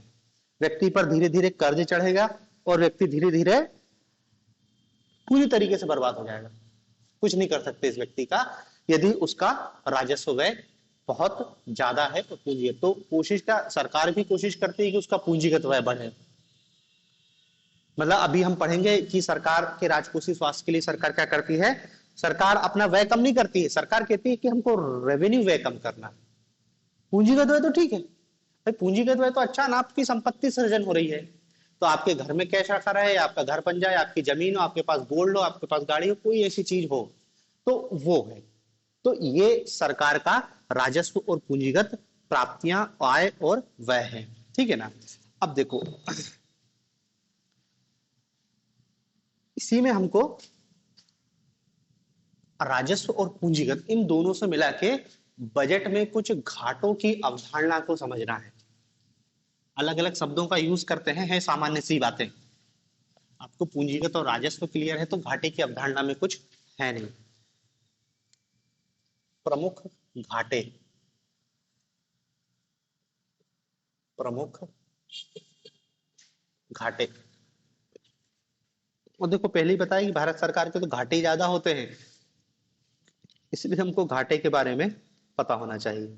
व्यक्ति पर धीरे धीरे कर्ज चढ़ेगा और व्यक्ति धीरे धीरे पूरी तरीके से बर्बाद हो जाएगा। कुछ नहीं कर सकते इस व्यक्ति का यदि उसका राजस्व व्यय बहुत ज्यादा है तो पूंजीगत, तो कोशिश का सरकार भी कोशिश करती है कि उसका पूंजीगत व्यय बढ़े। मतलब अभी हम पढ़ेंगे कि सरकार के राजकोषीय स्वास्थ्य के लिए सरकार क्या करती है। सरकार अपना व्यय कम नहीं करती है, सरकार कहती है कि हमको रेवेन्यू व्यय कम करना है। पूंजीगत व्यय तो ठीक है भाई, पूंजीगत व्यय तो अच्छा ना, आपकी संपत्ति सृजन हो रही है तो आपके घर में कैश रखा रहे, आपका घर बन जाए, आपकी जमीन हो, आपके पास गोल्ड हो, आपके पास गाड़ी हो, कोई ऐसी चीज हो तो वो है। तो ये सरकार का राजस्व और पूंजीगत प्राप्तियां, आय और व्यय है, ठीक है ना। अब देखो इसी में हमको राजस्व और पूंजीगत इन दोनों से मिला के बजट में कुछ घाटों की अवधारणा को समझना है। अलग अलग शब्दों का यूज करते हैं, है सामान्य सी बातें। आपको पूंजीगत और राजस्व क्लियर है तो घाटे की अवधारणा में कुछ है नहीं। प्रमुख घाटे, प्रमुख घाटे, और देखो पहले ही बताया कि भारत सरकार के तो घाटे ही ज्यादा होते हैं, इसलिए हमको घाटे के बारे में पता होना चाहिए।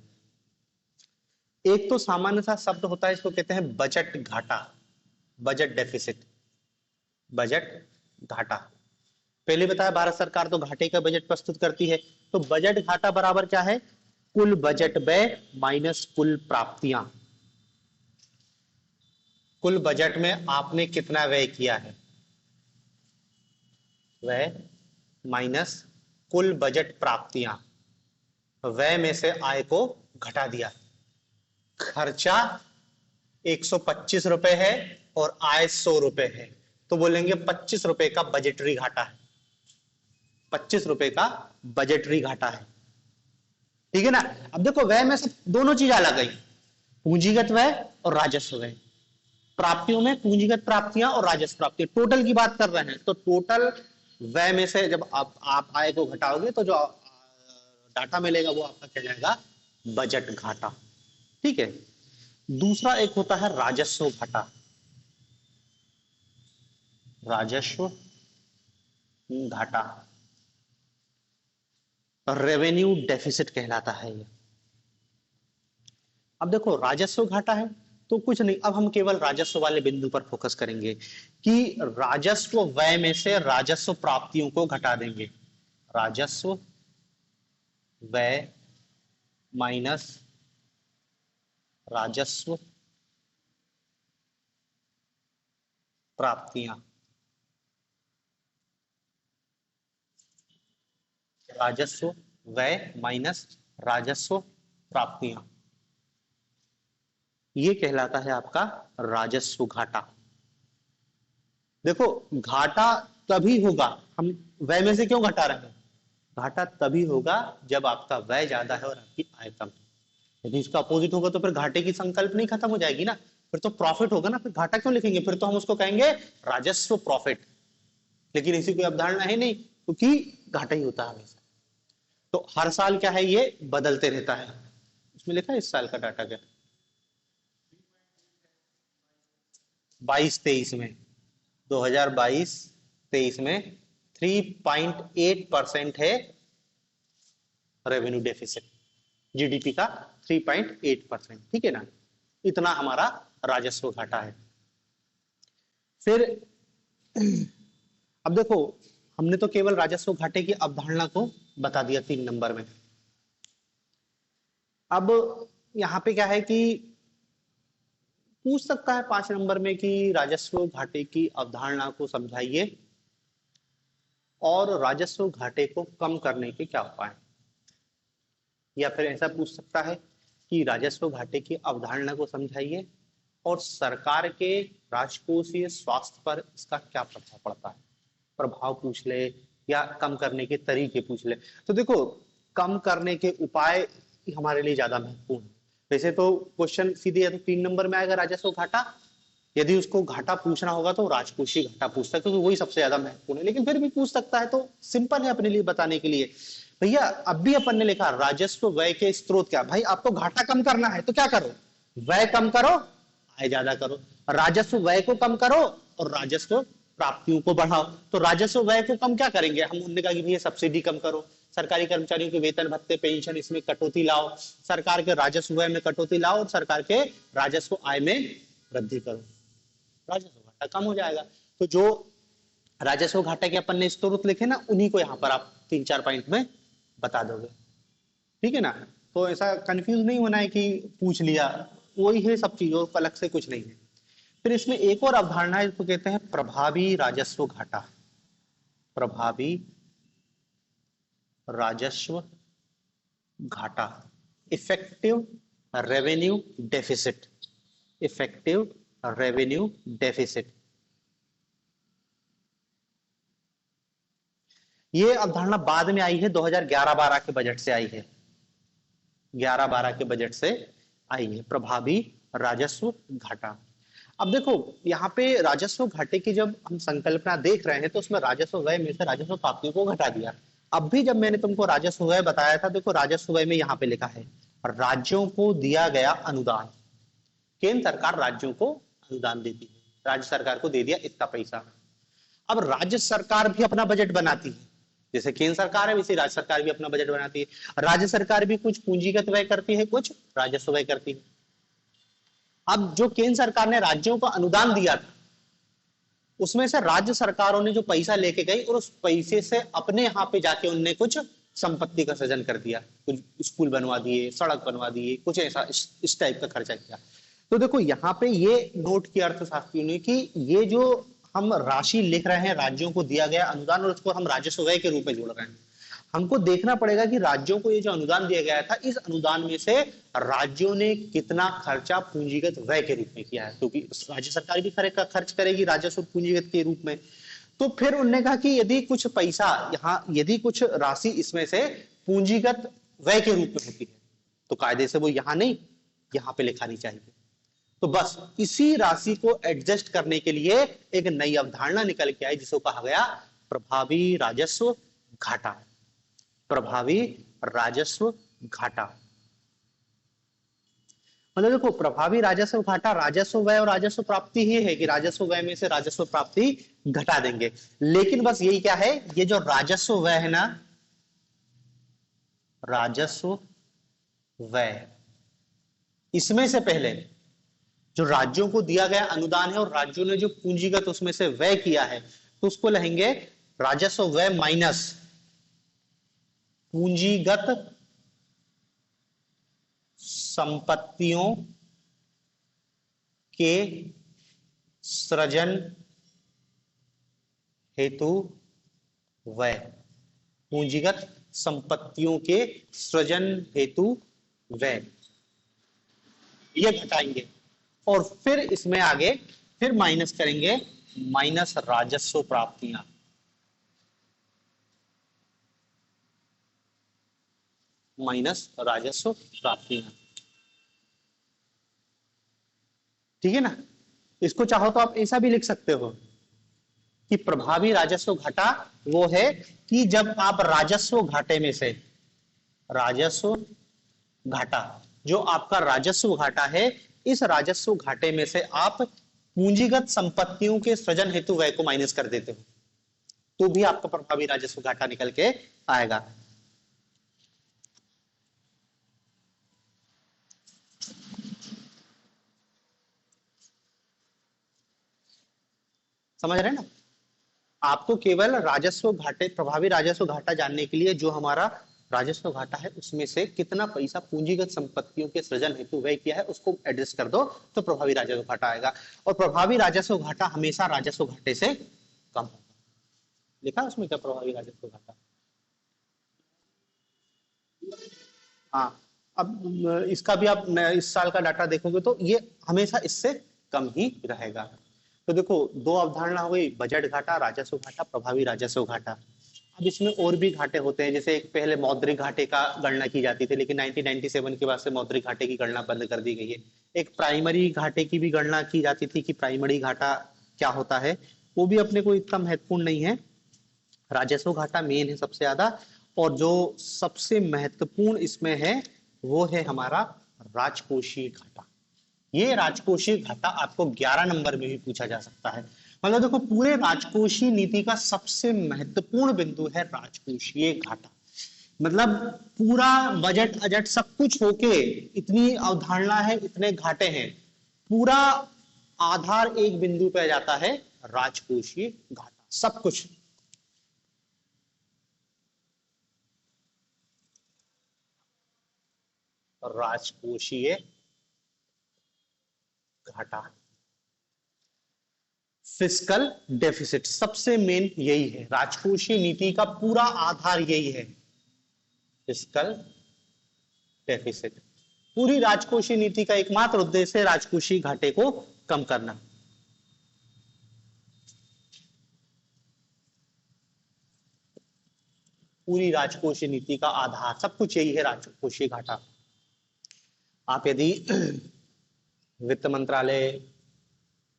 एक तो सामान्य सा शब्द होता है, इसको कहते हैं बजट घाटा, बजट डेफिसिट, बजट घाटा। पहले बताया भारत सरकार तो घाटे का बजट प्रस्तुत करती है, तो बजट घाटा बराबर क्या है, कुल बजट व्यय माइनस कुल प्राप्तियां। कुल बजट में आपने कितना व्यय किया है, व्यय माइनस कुल बजट प्राप्तियां, व्यय में से आय को घटा दिया। खर्चा 125 रुपए है और आय 100 रुपए है, तो बोलेंगे 25 रुपए का बजटरी घाटा है, 25 रुपए का बजटरी घाटा है, ठीक है ना। अब देखो व्यय में से दोनों चीज अलग गई, पूंजीगत व्यय और राजस्व व्यय। प्राप्तियों में पूंजीगत प्राप्तियां और राजस्व प्राप्तियां, टोटल की बात कर रहे हैं तो टोटल व्यय में से जब आप आय को घटाओगे तो जो डाटा मिलेगा वो आपका कहलाएगा बजट घाटा, ठीक है। दूसरा एक होता है राजस्व घाटा, राजस्व घाटा, रेवेन्यू डेफिसिट कहलाता है ये। अब देखो राजस्व घाटा है तो कुछ नहीं, अब हम केवल राजस्व वाले बिंदु पर फोकस करेंगे कि राजस्व व्यय में से राजस्व प्राप्तियों को घटा देंगे। राजस्व व्यय माइनस राजस्व प्राप्तियां, राजस्व व्यय माइनस राजस्व प्राप्तियां। ये कहलाता है आपका राजस्व घाटा। देखो, घाटा तभी होगा, हम व्यय में से क्यों घटा रहे हैं, घाटा तभी होगा जब आपका व्यय ज्यादा है और आपकी आय कम है। यदि इसका अपोजिट होगा तो फिर घाटे की संकल्पना ही खत्म हो जाएगी ना, फिर तो प्रॉफिट होगा ना, फिर घाटा क्यों लिखेंगे, फिर तो हम उसको कहेंगे राजस्व प्रॉफिट। लेकिन ऐसी कोई अवधारणा है नहीं, क्योंकि घाटा ही होता है हमेशा। तो हर साल क्या है, ये बदलते रहता है। उसमें लिखा है इस साल का डाटा क्या, 22-23 में, 2022-23 में 3.8% है रेवेन्यू डेफिसिट, जीडीपी का 3.8%, ठीक है ना, इतना हमारा राजस्व घाटा है। फिर अब देखो, हमने तो केवल राजस्व घाटे की अवधारणा को बता दिया 3 नंबर में। अब यहां पे क्या है कि पूछ सकता है 5 नंबर में कि राजस्व घाटे की अवधारणा को समझाइए और राजस्व घाटे को कम करने के क्या उपाय, या फिर ऐसा पूछ सकता है कि राजस्व घाटे की अवधारणा को समझाइए और सरकार के राजकोषीय स्वास्थ्य पर इसका क्या प्रभाव पड़ता है। प्रभाव पूछ ले या कम करने के तरीके पूछ ले। तो देखो, कम करने के उपाय हमारे लिए ज्यादा महत्वपूर्ण है। वैसे तो क्वेश्चन सीधे या तो 3 नंबर में आएगा राजस्व घाटा, यदि उसको घाटा पूछना होगा तो राजकोषीय घाटा पूछता है, क्योंकि वही सबसे ज्यादा महत्वपूर्ण है। लेकिन फिर भी पूछ सकता है तो सिंपल है अपने लिए बताने के लिए। भैया अब भी अपन ने लिखा राजस्व व्यय के स्रोत क्या, भाई आपको घाटा कम करना है तो क्या करो, व्यय कम करो, आय ज्यादा करो। राजस्व व्यय को कम करो और राजस्व प्राप्तियों को बढ़ाओ। तो राजस्व व्यय को कम क्या करेंगे, हम उन्होंने कहा कि भैया सब्सिडी कम करो, सरकारी कर्मचारियों के वेतन भत्ते पेंशन इसमें कटौती लाओ, सरकार के राजस्व व्यय में कटौती लाओ और सरकार के राजस्व आय में वृद्धि करो, राजस्व घाटा कम हो जाएगा। तो जो राजस्व घाटा के अपन ने स्रोत लिखे ना, उन्हीं को यहाँ पर आप 3-4 पॉइंट में बता दोगे, ठीक है ना। तो ऐसा कंफ्यूज नहीं होना है कि पूछ लिया, वही है सब चीजों को, अलग से कुछ नहीं है। फिर इसमें एक और अवधारणा है जिसको कहते हैं प्रभावी राजस्व घाटा। प्रभावी राजस्व घाटा, effective revenue deficit, effective revenue deficit. ये अवधारणा बाद में आई है, 2011-12 के बजट से आई है, 11-12 के बजट से आई है प्रभावी राजस्व घाटा। अब देखो, यहाँ पे राजस्व घाटे की जब हम संकल्पना देख रहे हैं तो उसमें राजस्व व्यय में से राजस्व प्राप्तियों को घटा दिया। अब भी जब मैंने तुमको राजस्व व्यय बताया था, देखो राजस्व व्यय में यहाँ पे लिखा है राज्यों को दिया गया अनुदान। केंद्र सरकार राज्यों को अनुदान देती है, राज्य सरकार को दे दिया इतना पैसा। अब राज्य सरकार भी अपना बजट बनाती है, जैसे केंद्र सरकार है वैसे राज्य सरकार भी अपना बजट बनाती है। राज्य सरकार भी कुछ पूंजीगत व्यय करती है, कुछ राजस्व व्यय करती है। अब जो केंद्र सरकार ने राज्यों को अनुदान दिया था, उसमें से राज्य सरकारों ने जो पैसा लेके गई और उस पैसे से अपने यहाँ पे जाके उनने कुछ संपत्ति का सृजन कर दिया, कुछ स्कूल बनवा दिए, सड़क बनवा दिए, कुछ ऐसा इस टाइप का खर्चा किया। तो देखो यहाँ पे ये नोट किया अर्थशास्त्रियों ने कि ये जो हम राशि लिख रहे हैं राज्यों को दिया गया अनुदान, और उसको हम राजस्व व्यय के रूप में जोड़ रहे हैं, हमको देखना पड़ेगा कि राज्यों को ये जो अनुदान दिया गया था, इस अनुदान में से राज्यों ने कितना खर्चा पूंजीगत व्यय के रूप में किया है, क्योंकि राज्य सरकार भी खर्च करेगी राजस्व पूंजीगत के रूप में। तो फिर उन्होंने कहा कि यदि कुछ पैसा यहाँ, यदि कुछ राशि इसमें से पूंजीगत व्यय के रूप में होती है तो कायदे से वो यहाँ नहीं, यहाँ पे लिखानी चाहिए। तो बस इसी राशि को एडजस्ट करने के लिए एक नई अवधारणा निकल के आई जिसको कहा गया प्रभावी राजस्व घाटा। प्रभावी राजस्व घाटा मतलब देखो, प्रभावी राजस्व घाटा राजस्व व्यय और राजस्व प्राप्ति ही है कि राजस्व व्यय में से राजस्व प्राप्ति घटा देंगे। लेकिन बस यही क्या है, ये जो राजस्व व्यय है ना, राजस्व व्यय, इसमें से पहले जो राज्यों को दिया गया अनुदान है और राज्यों ने जो पूंजीगत उसमें से व्यय किया है, तो उसको लेंगे राजस्व व्यय माइनस पूंजीगत संपत्तियों के सृजन हेतु व्यय, पूंजीगत संपत्तियों के सृजन हेतु व्यय, ये घटाएंगे। और फिर इसमें आगे फिर माइनस करेंगे माइनस राजस्व प्राप्तियां, माइनस राजस्व प्राप्तियां। ठीक है ना। इसको चाहो तो आप ऐसा भी लिख सकते हो कि प्रभावी राजस्व घाटा वो है कि जब आप राजस्व घाटे में से, राजस्व घाटा, जो आपका राजस्व घाटा है, इस राजस्व घाटे में से आप पूंजीगत संपत्तियों के सृजन हेतु व्यय को माइनस कर देते हो, तो भी आपका प्रभावी राजस्व घाटा निकल के आएगा। समझ रहे हैं ना। आपको केवल राजस्व घाटे, प्रभावी राजस्व घाटा जानने के लिए जो हमारा राजस्व घाटा है उसमें से कितना पैसा पूंजीगत संपत्तियों के सृजन हेतु व्यय किया है उसको एडजस्ट कर दो तो प्रभावी राजस्व घाटा आएगा। और प्रभावी राजस्व घाटा हमेशा राजस्व घाटे से कम होगा। लिखा उसमें क्या प्रभावी राजस्व घाटा। हाँ, अब इसका भी आप इस साल का डाटा देखोगे तो ये हमेशा इससे कम ही रहेगा। तो देखो दो अवधारणा हो गई, बजट घाटा, राजस्व घाटा, प्रभावी राजस्व घाटा। अब इसमें और भी घाटे होते हैं, जैसे एक पहले मौद्रिक घाटे का गणना की जाती थी, लेकिन 1997 के बाद से मौद्रिक घाटे की गणना बंद कर दी गई है। एक प्राइमरी घाटे की भी गणना की जाती थी कि प्राइमरी घाटा क्या होता है, वो भी अपने को इतना महत्वपूर्ण नहीं है। राजस्व घाटा मेन है सबसे ज्यादा, और जो सबसे महत्वपूर्ण इसमें है वो है हमारा राजकोषीय घाटा। ये राजकोषीय घाटा आपको 11 नंबर में भी पूछा जा सकता है। मतलब देखो पूरे राजकोषीय नीति का सबसे महत्वपूर्ण बिंदु है राजकोषीय घाटा। मतलब पूरा बजट अजट सब कुछ होके इतनी अवधारणा है, इतने घाटे हैं, पूरा आधार एक बिंदु पे आ जाता है राजकोषीय घाटा, सब कुछ। राजकोषीय घाटा, फिस्कल डेफिसिट, सबसे मेन यही है, राजकोषीय नीति का पूरा आधार यही है, फिस्कल डेफिसिट। पूरी राजकोषीय नीति का एकमात्र उद्देश्य है राजकोषीय घाटे को कम करना। पूरी राजकोषीय नीति का आधार सब कुछ यही है, राजकोषीय घाटा। आप यदि वित्त मंत्रालय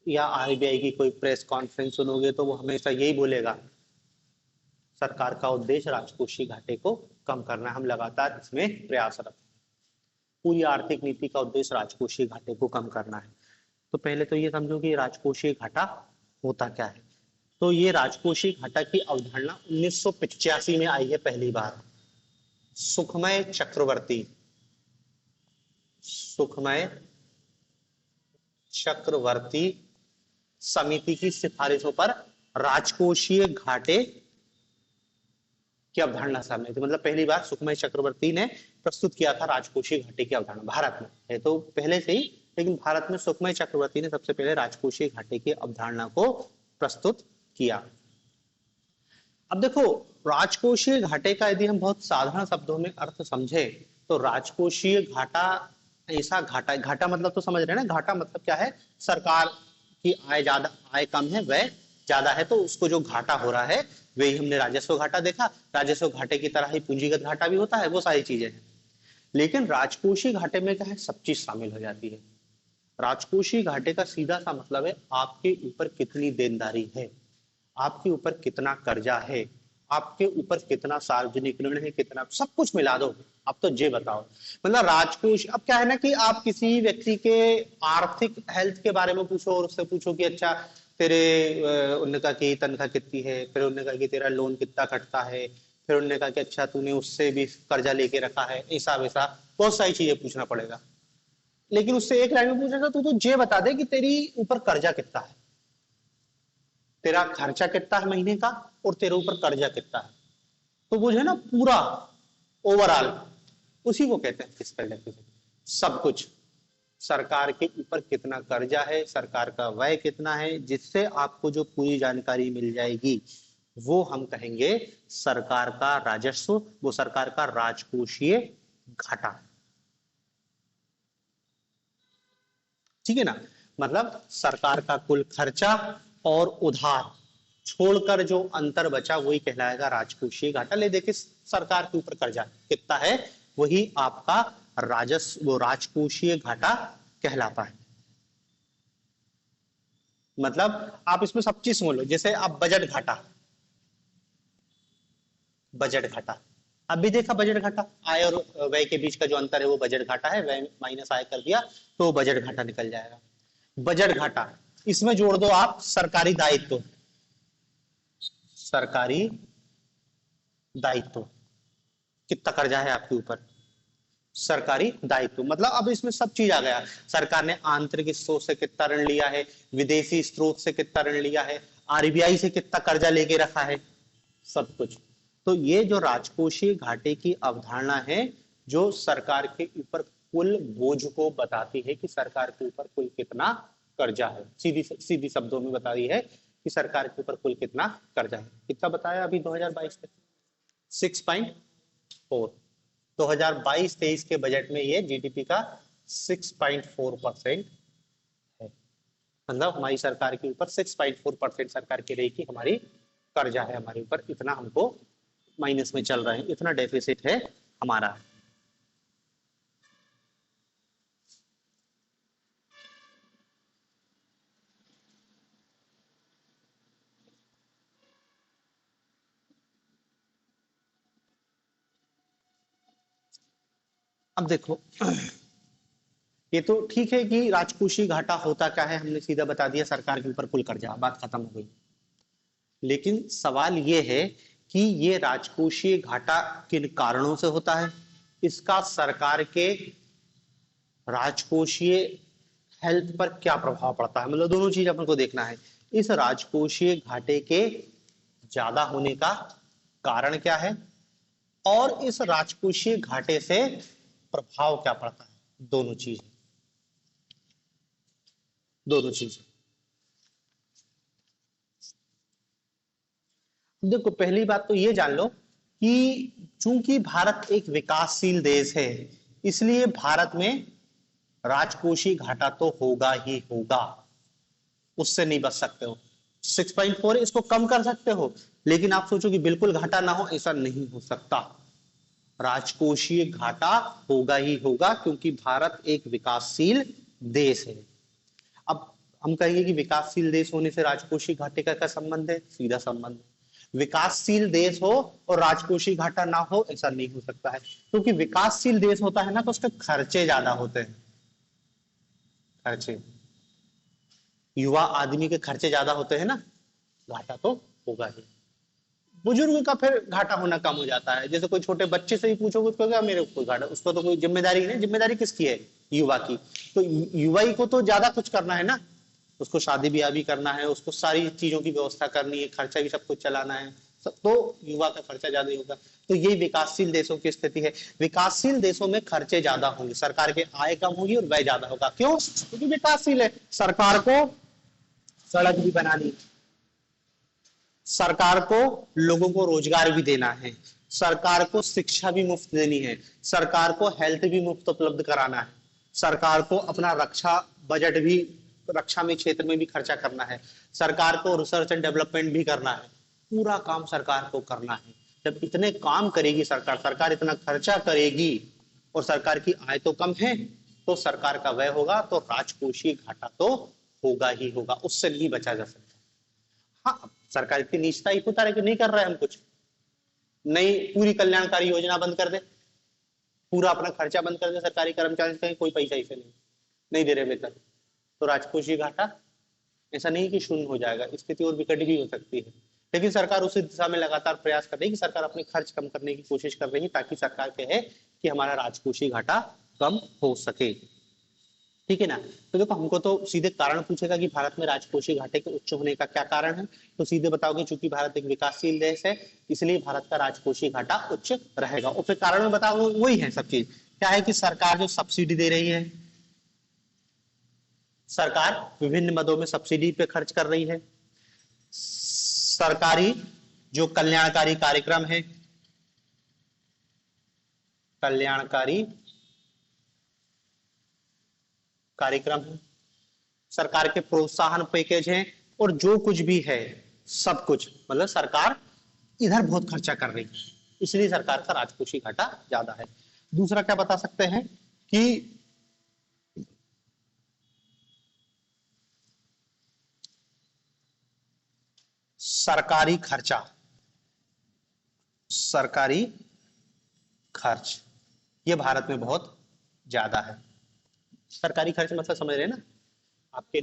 या आरबीआई की कोई प्रेस कॉन्फ्रेंस सुनोगे तो वो हमेशा यही बोलेगा, सरकार का उद्देश्य राजकोषीय घाटे को कम करना, हम लगातार इसमें प्रयासरत हैं। पूरी आर्थिक नीति का उद्देश्य राजकोषीय घाटे को कम करना है। तो पहले तो ये समझो कि राजकोषीय घाटा होता क्या है। तो ये राजकोषीय घाटा की अवधारणा 1985 में आई है पहली बार। सुखमय चक्रवर्ती, सुखमय चक्रवर्ती समिति की सिफारिशों पर राजकोषीय घाटे की अवधारणा सामने थी। मतलब पहली बार सुखमय चक्रवर्ती ने प्रस्तुत किया था राजकोषीय घाटे की अवधारणा भारत में, है तो पहले से ही, लेकिन भारत में सुखमय चक्रवर्ती ने सबसे पहले राजकोषीय घाटे की अवधारणा को प्रस्तुत किया। अब देखो राजकोषीय घाटे का यदि हम बहुत साधारण शब्दों में अर्थ समझे तो राजकोषीय घाटा ऐसा घाटा, घाटा मतलब तो समझ रहे हैं ना, घाटा मतलब क्या है, सरकार की आय ज्यादा, आय कम है, व्यय ज्यादा है, तो उसको जो घाटा हो रहा है वही हमने राजस्व घाटा देखा। राजस्व घाटे की तरह ही पूंजीगत घाटा भी होता है, वो सारी चीजें हैं। लेकिन राजकोषीय घाटे में क्या है, सब चीज शामिल हो जाती है। राजकोषीय घाटे का सीधा सा मतलब है आपके ऊपर कितनी देनदारी है, आपके ऊपर कितना कर्जा है, आपके ऊपर कितना सार्वजनिक ऋण है, कितना, सब कुछ मिला दो, अब तो जे बताओ। मतलब राजकोष, अब क्या है ना कि आप किसी व्यक्ति के आर्थिक हेल्थ के बारे में पूछो और उससे पूछो कि अच्छा तेरे उन्होंने कहा कि तनख्वाह कितनी है, फिर उन्होंने कहा कि तेरा लोन कितना कटता है, फिर उन्होंने कहा कि अच्छा तूने उससे भी कर्जा लेके रखा है, ऐसा वैसा बहुत सारी चीजें पूछना पड़ेगा। लेकिन उससे एक लाइन में पूछेगा तू तो ये बता दे कि तेरी ऊपर कर्जा कितना है, तेरा खर्चा कितना है महीने का, और तेरे ऊपर कर्जा कितना है, तो वो जो है ना पूरा ओवरऑल, उसी को कहते हैं फिस्कल डेफिसिट। सब कुछ, सरकार के ऊपर कितना कर्जा है, सरकार का व्यय कितना है, जिससे आपको जो पूरी जानकारी मिल जाएगी वो हम कहेंगे सरकार का राजस्व, वो सरकार का राजकोषीय घाटा। ठीक है ना। मतलब सरकार का कुल खर्चा और उधार छोड़कर जो अंतर बचा वही कहलाएगा राजकोषीय घाटा। ले देखिए सरकार के ऊपर कर्जा कितना है, वही आपका राजस्व वो राजकोषीय घाटा कहलाता है। मतलब आप इसमें सब चीज समझ लो, जैसे आप बजट घाटा, बजट घाटा अभी देखा, बजट घाटा आय और व्यय के बीच का जो अंतर है वो बजट घाटा है, व्यय माइनस आय कर दिया तो बजट घाटा निकल जाएगा। बजट घाटा इसमें जोड़ दो आप सरकारी दायित्व, सरकारी दायित्व कितना कर्जा है आपके ऊपर, सरकारी दायित्व मतलब अब इसमें सब चीज आ गया। सरकार ने आंतरिक स्रोत से कितना ऋण लिया है, विदेशी स्रोत से कितना ऋण लिया है, आरबीआई से कितना कर्जा लेके रखा है, सब कुछ। तो ये जो राजकोषीय घाटे की अवधारणा है जो सरकार के ऊपर कुल बोझ को बताती है कि सरकार के ऊपर कुल कितना कर्जा है, सीधी सीधी शब्दों में बता रही है कि सरकार के ऊपर कुल कितना कर्जा है। कितना बताया अभी 2022 में 6.4, 2022-23 के बजट में ये जीडीपी का 6.4% है। मतलब हमारी सरकार के ऊपर 6.4% सरकार की रहेगी हमारी कर्जा है, हमारे ऊपर इतना हमको माइनस में चल रहे हैं, इतना डेफिसिट है हमारा। अब देखो ये तो ठीक है कि राजकोषीय घाटा होता क्या है, हमने सीधा बता दिया सरकार के ऊपर कुल कर्जा, बात खत्म हो गई। लेकिन सवाल ये है कि ये राजकोषीय घाटा किन कारणों से होता है, इसका सरकार के राजकोषीय हेल्थ पर क्या प्रभाव पड़ता है, मतलब दोनों चीज अपन को देखना है। इस राजकोषीय घाटे के ज्यादा होने का कारण क्या है और इस राजकोषीय घाटे से प्रभाव क्या पड़ता है, दोनों चीज, दोनों चीज। देखो पहली बात तो ये जान लो कि चूंकि भारत एक विकासशील देश है इसलिए भारत में राजकोषीय घाटा तो होगा ही होगा, उससे नहीं बच सकते हो। 6.4 इसको कम कर सकते हो, लेकिन आप सोचो कि बिल्कुल घाटा ना हो, ऐसा नहीं हो सकता। राजकोषीय घाटा होगा ही होगा क्योंकि भारत एक विकासशील देश है। अब हम कहेंगे कि विकासशील देश होने से राजकोषीय घाटे का क्या संबंध है, सीधा संबंध है। विकासशील देश हो और राजकोषीय घाटा ना हो ऐसा नहीं हो सकता है, क्योंकि विकासशील देश होता है ना तो उसके खर्चे ज्यादा होते हैं, खर्चे, युवा आदमी के खर्चे ज्यादा होते हैं ना, घाटा तो होगा ही। बुजुर्ग का फिर घाटा होना कम हो जाता है, जैसे कोई छोटे बच्चे से ही पूछोगे उसको क्या मेरे को घाटा, उसको तो कोई जिम्मेदारी नहीं, जिम्मेदारी किसकी है, युवा की। तो युवा ही को तो ज्यादा कुछ करना है ना, उसको शादी ब्याह भी करना है, उसको सारी चीजों की व्यवस्था करनी है, खर्चा भी सब कुछ चलाना है, तो युवा का खर्चा ज्यादा ही होगा। तो ये विकासशील देशों की स्थिति है। विकासशील देशों में खर्चे ज्यादा होंगे, सरकार के आय कम होगी और व्यय ज्यादा होगा। क्यों? क्योंकि विकासशील है, सरकार को सड़क भी बनानी, सरकार को लोगों को रोजगार भी देना है, सरकार को शिक्षा भी मुफ्त देनी है, सरकार को हेल्थ भी मुफ्त उपलब्ध कराना है, सरकार को अपना रक्षा बजट भी, रक्षा में क्षेत्र में भी खर्चा करना है, सरकार को रिसर्च एंड डेवलपमेंट भी करना है, पूरा काम सरकार को करना है। जब इतने काम करेगी सरकार, सरकार इतना खर्चा करेगी और सरकार की आय तो कम है, तो सरकार का व्यय होगा तो राजकोषीय घाटा तो होगा ही होगा, उससे नहीं बचा जा सकता। हाँ सरकार की निजता ही होता है कि नहीं कर रहे हम कुछ, नई पूरी कल्याणकारी योजना बंद कर दे, पूरा अपना खर्चा बंद कर दे, सरकारी कर्मचारी कहीं कोई पैसा इसे नहीं दे रहे वेतन, तो राजकोषीय घाटा ऐसा नहीं कि शून्य हो जाएगा, स्थिति और विकट भी हो सकती है। लेकिन सरकार उसी दिशा में लगातार प्रयास कर रही है कि सरकार अपने खर्च कम करने की कोशिश कर रही है ताकि सरकार कहे कि हमारा राजकोषीय घाटा कम हो सके। ठीक है ना। तो देखो हमको तो सीधे कारण पूछेगा कि भारत में राजकोषीय घाटे के उच्च होने का क्या कारण है, तो सीधे बताओगे चूंकि भारत एक विकासशील देश है इसलिए भारत का राजकोषीय घाटा उच्च रहेगा। और फिर कारण में बताओ वही है सब चीज, क्या है कि सरकार जो सब्सिडी दे रही है, सरकार विभिन्न मदों में सब्सिडी पे खर्च कर रही है, सरकारी जो कल्याणकारी कार्यक्रम है, कल्याणकारी कार्यक्रम है, सरकार के प्रोत्साहन पैकेज हैं, और जो कुछ भी है सब कुछ, मतलब सरकार इधर बहुत खर्चा कर रही है, इसलिए सरकार का राजकोषीय घाटा ज्यादा है। दूसरा क्या बता सकते हैं कि सरकारी खर्चा, सरकारी खर्च ये भारत में बहुत ज्यादा है। सरकारी खर्च मतलब समझ रहे हैं ना आपके।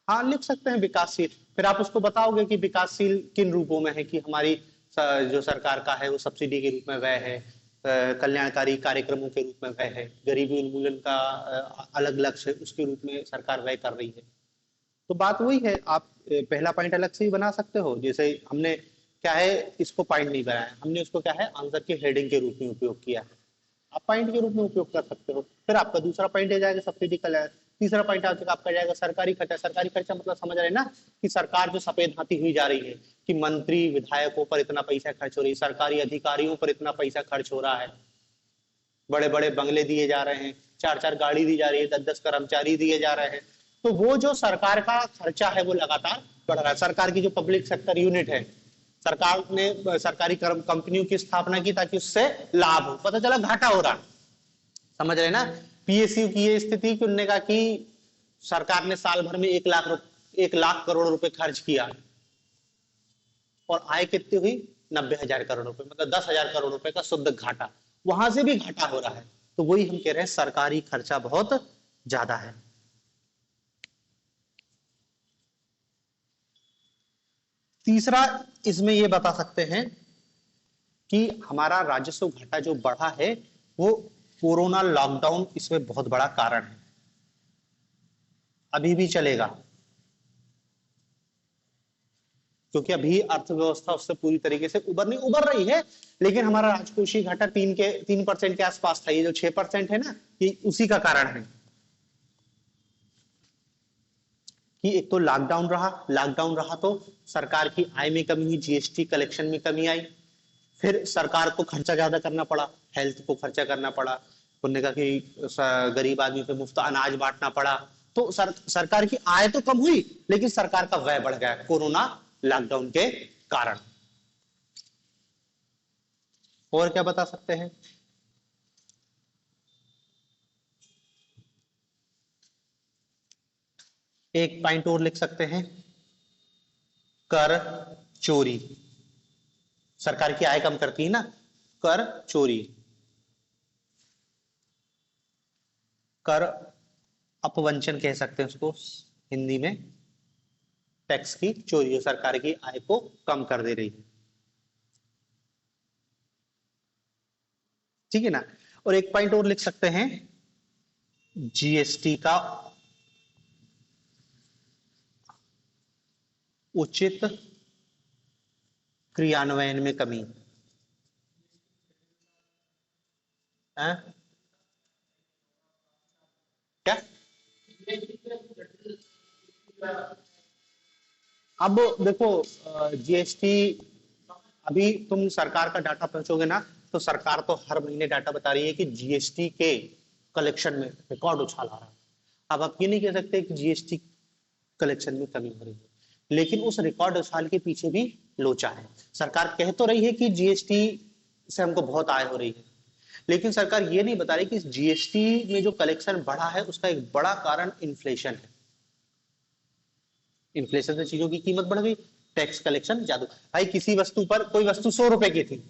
हाँ लिख सकते हैं विकासशील, फिर आप उसको बताओगे कि विकासशील किन रूपों में है, कि हमारी जो सरकार का है वो सब्सिडी के रूप में व्यय है, कल्याणकारी कार्यक्रमों के रूप में व्यय है, गरीबी उन्मूलन का अलग लक्ष्य है उसके रूप में सरकार व्यय कर रही है। तो बात वही है, आप पहला पॉइंट अलग से ही बना सकते हो। जैसे हमने क्या है, इसको पॉइंट नहीं बनाया हमने, उसको क्या है आंसर के हेडिंग के रूप में उपयोग किया है, आप पॉइंट के रूप में उपयोग कर सकते हो। फिर आपका दूसरा पॉइंट आ जाएगा सब्सिडी का, तीसरा पॉइंट आपका जाएगा सरकारी खर्चा। सरकारी खर्चा मतलब समझ रहे हैं ना कि सरकार जो सफेद हाथी हुई जा रही है, कि मंत्री विधायकों पर इतना पैसा खर्च हो रही है, सरकारी अधिकारियों पर इतना पैसा खर्च हो रहा है, बड़े बड़े बंगले दिए जा रहे हैं, 4-4 गाड़ी दी जा रही है, 10-10 कर्मचारी दिए जा रहे हैं। तो वो जो सरकार का खर्चा है वो लगातार बढ़ रहा है। सरकार की जो पब्लिक सेक्टर यूनिट है, सरकार ने सरकारी कंपनियों की स्थापना की ताकि उससे लाभ हो, पता चला घाटा हो रहा है। समझ रहे ना। पीएसयू की ये स्थिति कि उन्होंने कहा कि सरकार ने साल भर में 1 लाख करोड़ रुपए खर्च किया और आय कितनी हुई 90,000 करोड़ रुपए, मतलब 10,000 करोड़ रुपए का शुद्ध घाटा, वहां से भी घाटा हो रहा है। तो वही हम कह रहे हैं सरकारी खर्चा बहुत ज्यादा है। तीसरा इसमें यह बता सकते हैं कि हमारा राजस्व घाटा जो बढ़ा है वो कोरोना लॉकडाउन इसमें बहुत बड़ा कारण है। अभी भी चलेगा क्योंकि अभी अर्थव्यवस्था उससे पूरी तरीके से उबर रही है, लेकिन हमारा राजकोषीय घाटा 3% के आसपास था। ये जो 6% है ना, ये उसी का कारण है कि एक तो लॉकडाउन रहा तो सरकार की आय में कमी हुई, जीएसटी कलेक्शन में कमी आई, फिर सरकार को खर्चा ज्यादा करना पड़ा, हेल्थ को खर्चा करना पड़ा, उन्होंने कहा कि गरीब आदमी पे मुफ्त अनाज बांटना पड़ा। तो सरकार की आय तो कम हुई, लेकिन सरकार का व्यय बढ़ गया कोरोना लॉकडाउन के कारण। और क्या बता सकते हैं? एक पॉइंट और लिख सकते हैं, कर चोरी। सरकार की आय कम करती है ना, कर चोरी, कर अपवंचन कह सकते हैं उसको हिंदी में, टैक्स की चोरी जो सरकार की आय को कम कर दे रही है। ठीक है ना। और एक पॉइंट और लिख सकते हैं, जीएसटी का उचित क्रियान्वयन में कमी है। क्या? अब देखो जीएसटी, अभी तुम सरकार का डाटा पहुंचोगे ना तो सरकार तो हर महीने डाटा बता रही है कि जीएसटी के कलेक्शन में रिकॉर्ड उछाल आ रहा है। अब आप ये नहीं कह सकते कि जीएसटी कलेक्शन में कमी हो रही है, लेकिन उस रिकॉर्ड उछाल के पीछे भी लोचा है। सरकार कह तो रही है कि जीएसटी से हमको बहुत आय हो रही है, लेकिन सरकार ये नहीं बता रही कि जीएसटी में जो कलेक्शन बढ़ा है उसका एक बड़ा कारण इन्फ्लेशन है। इन्फ्लेशन से चीजों की कीमत बढ़ गई, टैक्स कलेक्शन ज्यादा। भाई किसी वस्तु पर, कोई वस्तु 100 रुपए की थी,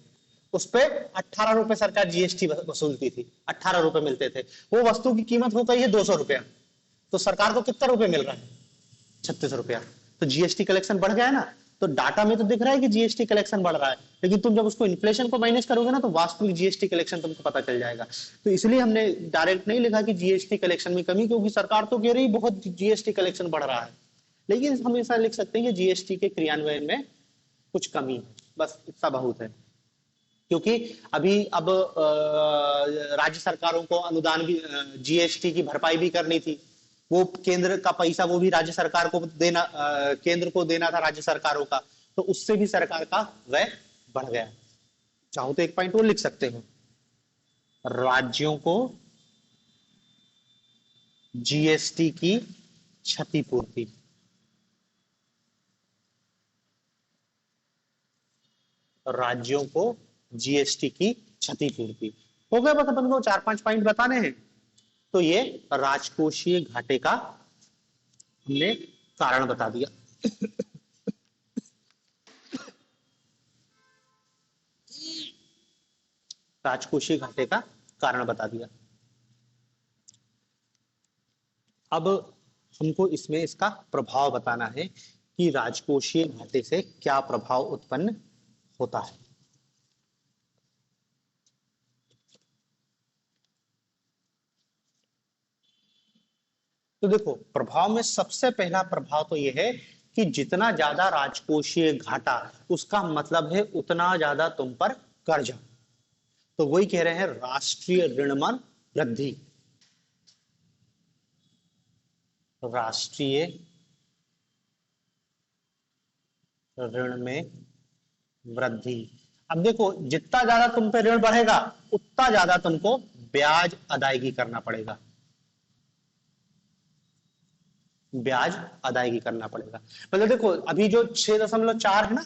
उस पर 18 रुपए सरकार जीएसटी वसूलती थी, 18 रुपए मिलते थे, वो वस्तु की कीमत हो गई है 200 रुपया, तो सरकार को कितना रुपए मिल रहा है? 36 रुपया। तो जीएसटी कलेक्शन बढ़ गया है ना। तो डाटा में तो दिख रहा है कि जीएसटी कलेक्शन बढ़ रहा है, लेकिन तुम जब उसको इन्फ्लेशन को माइनस करोगे ना तो वास्तविक जीएसटी कलेक्शन तुमको पता चल जाएगा। तो इसलिए हमने डायरेक्ट नहीं लिखा कि जीएसटी कलेक्शन में कमी, क्योंकि सरकार तो कह रही बहुत जीएसटी कलेक्शन बढ़ रहा है, लेकिन हम ऐसा लिख सकते हैं कि जीएसटी के क्रियान्वयन में कुछ कमी है, बस इतना बहुत है। क्योंकि अभी अब राज्य सरकारों को अनुदान भी, जीएसटी की भरपाई भी करनी थी, वो केंद्र का पैसा वो भी राज्य सरकार को देना, केंद्र को देना था राज्य सरकारों का, तो उससे भी सरकार का व्यय बढ़ गया। चाहो तो एक पॉइंट और लिख सकते हो, राज्यों को जीएसटी की क्षतिपूर्ति। राज्यों को जीएसटी की क्षतिपूर्ति। हो गया, बस अपन को 4-5 पॉइंट बताने हैं। तो ये राजकोषीय घाटे का हमने कारण बता दिया। राजकोषीय घाटे का कारण बता दिया। अब हमको इसमें इसका प्रभाव बताना है कि राजकोषीय घाटे से क्या प्रभाव उत्पन्न होता है। तो देखो, प्रभाव में सबसे पहला प्रभाव तो यह है कि जितना ज्यादा राजकोषीय घाटा, उसका मतलब है उतना ज्यादा तुम पर कर्जा। तो वही कह रहे हैं, राष्ट्रीय ऋण में वृद्धि। राष्ट्रीय ऋण में वृद्धि। अब देखो, जितना ज्यादा तुम पे ऋण बढ़ेगा उतना ज्यादा तुमको ब्याज अदायगी करना पड़ेगा। ब्याज अदायगी करना पड़ेगा। मतलब देखो, अभी जो 6.4 है ना,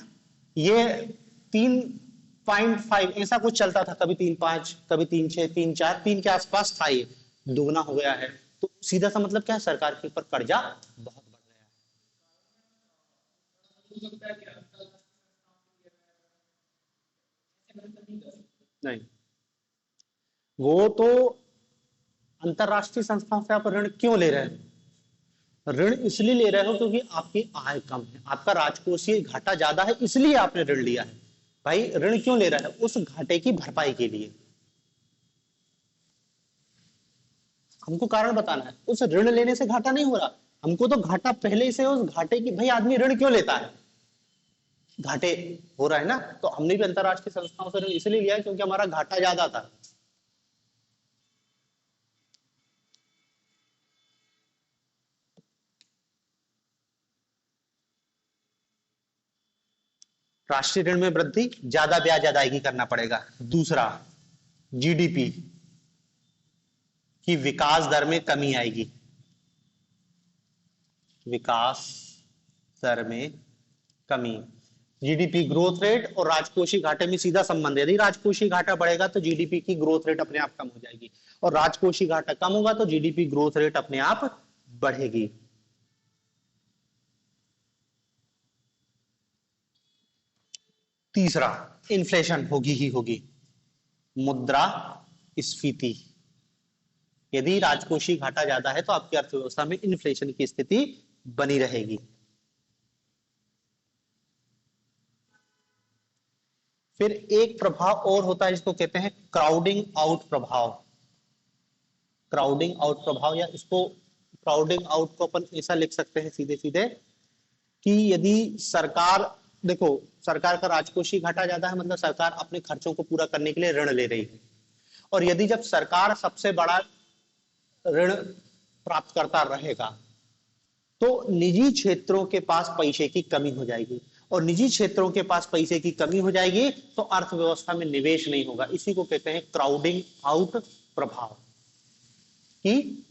ये 3.5 ऐसा कुछ चलता था, कभी 3.5, कभी 3.6, 3.4, 3 के आसपास था, ये दुगना हो गया है। तो सीधा सा मतलब क्या है, सरकार के ऊपर कर्जा बहुत बढ़ गया है। नहीं, वो तो अंतरराष्ट्रीय संस्थाओं से आप ऋण क्यों ले रहे हैं? ऋण इसलिए ले रहे हो क्योंकि आपकी आय कम है, आपका राजकोषीय घाटा ज्यादा है, इसलिए आपने ऋण लिया है। भाई, ऋण क्यों ले रहा है? उस घाटे की भरपाई के लिए। हमको कारण बताना है, उस ऋण लेने से घाटा नहीं हो रहा, हमको तो घाटा पहले से उस घाटे की। भाई, आदमी ऋण क्यों लेता है? घाटे हो रहा है ना। तो हमने भी अंतरराष्ट्रीय संस्थाओं से ऋण इसलिए लिया है क्योंकि हमारा घाटा ज्यादा था। राष्ट्रीय ऋण में वृद्धि, ज्यादा ब्याज अदायगी करना पड़ेगा। दूसरा, जीडीपी की विकास दर में कमी आएगी। विकास दर में कमी। जीडीपी ग्रोथ रेट और राजकोषीय घाटे में सीधा संबंध है। यदि राजकोषीय घाटा बढ़ेगा तो जीडीपी की ग्रोथ रेट अपने आप कम हो जाएगी, और राजकोषीय घाटा कम होगा तो जीडीपी ग्रोथ रेट अपने आप बढ़ेगी। तीसरा, इन्फ्लेशन होगी ही होगी। मुद्रा स्फीति। यदि राजकोषीय घाटा ज्यादा है तो आपकी अर्थव्यवस्था में इन्फ्लेशन की स्थिति बनी रहेगी। फिर एक प्रभाव और होता है जिसको कहते हैं क्राउडिंग आउट प्रभाव। क्राउडिंग आउट प्रभाव, या इसको क्राउडिंग आउट को अपन ऐसा लिख सकते हैं सीधे सीधे कि यदि सरकार, देखो, सरकार का राजकोषीय घाटा ज्यादा है, मतलब सरकार अपने खर्चों को पूरा करने के लिए ऋण ले रही है। और यदि जब सरकार सबसे बड़ा ऋण प्राप्त करता रहेगा तो निजी क्षेत्रों के पास पैसे की कमी हो जाएगी, और निजी क्षेत्रों के पास पैसे की कमी हो जाएगी तो अर्थव्यवस्था में निवेश नहीं होगा। इसी को कहते हैं क्राउडिंग आउट प्रभाव, कि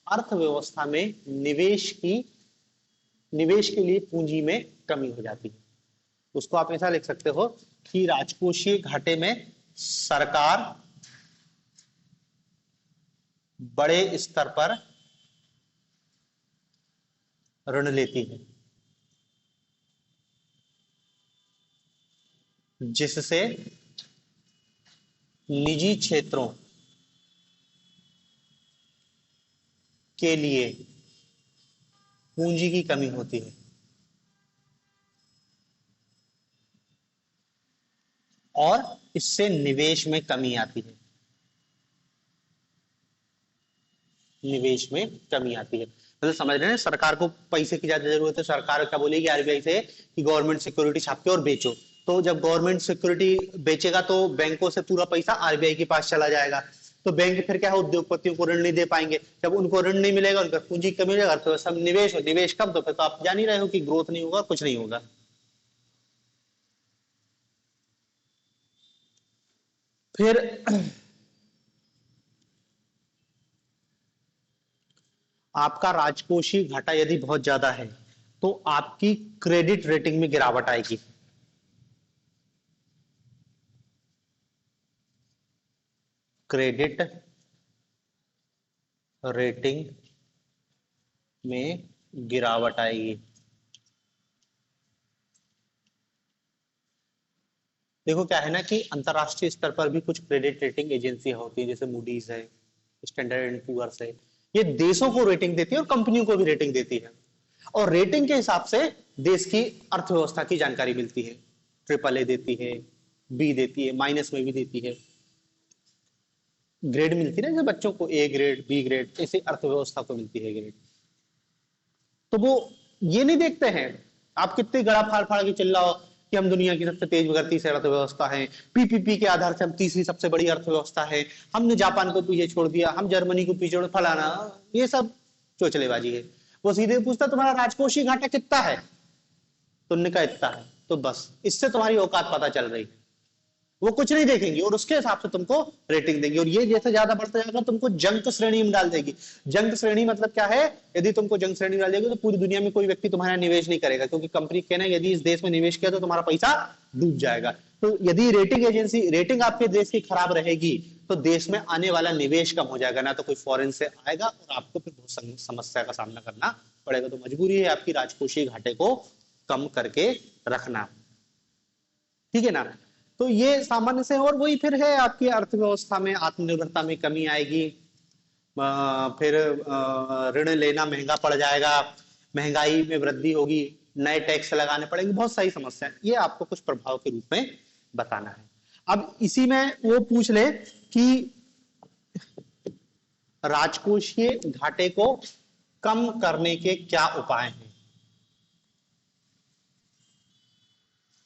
अर्थव्यवस्था में निवेश के लिए पूंजी में कमी हो जाती है। उसको आप ऐसा लिख सकते हो कि राजकोषीय घाटे में सरकार बड़े स्तर पर ऋण लेती है, जिससे निजी क्षेत्रों के लिए पूंजी की कमी होती है, और इससे निवेश में कमी आती है। निवेश में कमी आती है, मतलब समझ रहे हैं, सरकार को पैसे की ज्यादा जरूरत है। सरकार क्या बोलेगी आरबीआई से कि गवर्नमेंट सिक्योरिटी छाप के और बेचो। तो जब गवर्नमेंट सिक्योरिटी बेचेगा तो बैंकों से पूरा पैसा आरबीआई के पास चला जाएगा। तो बैंक फिर क्या है, उद्योगपतियों को ऋण नहीं दे पाएंगे। जब उनको ऋण नहीं मिलेगा, उनका पूंजी कमी हो जाएगा, अर्थव्यवस्था में निवेश, निवेश कम, तो फिर तो आप जान ही रहे हो कि ग्रोथ नहीं होगा, कुछ नहीं होगा। फिर आपका राजकोषीय घाटा यदि बहुत ज्यादा है तो आपकी क्रेडिट रेटिंग में गिरावट आएगी। क्रेडिट रेटिंग में गिरावट आएगी। देखो क्या है ना कि अंतरराष्ट्रीय स्तर पर भी कुछ क्रेडिट रेटिंग एजेंसियां होती है, जैसे मूडीज है, स्टैंडर्ड एंड पुअर्स है। ये देशों को रेटिंग देती है और कंपनियों को भी रेटिंग देती है, और रेटिंग के हिसाब से देश की अर्थव्यवस्था की जानकारी मिलती है। ट्रिपल ए देती है, बी देती है, माइनस में भी देती है, ग्रेड मिलती है ना, जैसे बच्चों को ए ग्रेड, बी ग्रेड, ऐसे अर्थव्यवस्था को मिलती है ग्रेड। तो वो ये नहीं देखते हैं आप कितने गड़ा फाड़ फाड़ के चिल्ला हो कि हम दुनिया की सबसे तेज बढ़ती से अर्थव्यवस्था है, पीपीपी के आधार से हम तीसरी सबसे बड़ी अर्थव्यवस्था है, हमने जापान को पीछे छोड़ दिया, हम जर्मनी को पीछे फलाना, ये सब चोचलेबाजी है। वो सीधे पूछता तुम्हारा राजकोषीय घाटा कितना है, तुमने कहा इतना है, तो बस इससे तुम्हारी औकात पता चल रही है। वो कुछ नहीं देखेंगे और उसके हिसाब से तुमको रेटिंग देंगे, और ये जैसे ज्यादा बढ़ता जाएगा तुमको जंक श्रेणी में डाल देगी। जंक श्रेणी मतलब क्या है, यदि तुमको जंक श्रेणी में डाल देगी तो पूरी दुनिया में कोई व्यक्ति तुम्हारा निवेश नहीं करेगा, क्योंकि कंपनी कहना यदि इस देश में निवेश किया तो तुम्हारा पैसा डूब जाएगा। तो यदि रेटिंग एजेंसी रेटिंग आपके देश की खराब रहेगी तो देश में आने वाला निवेश कम हो जाएगा, ना तो कोई फॉरेन से आएगा और आपको फिर बहुत समस्या का सामना करना पड़ेगा। तो मजबूरी है आपकी राजकोषीय घाटे को कम करके रखना, ठीक है ना। तो ये सामान्य से, और वही फिर है आपकी अर्थव्यवस्था में आत्मनिर्भरता में कमी आएगी, फिर ऋण लेना महंगा पड़ जाएगा, महंगाई में वृद्धि होगी, नए टैक्स लगाने पड़ेंगे, बहुत सारी समस्या है। ये आपको कुछ प्रभाव के रूप में बताना है। अब इसी में वो पूछ ले कि राजकोषीय घाटे को कम करने के क्या उपाय हैं,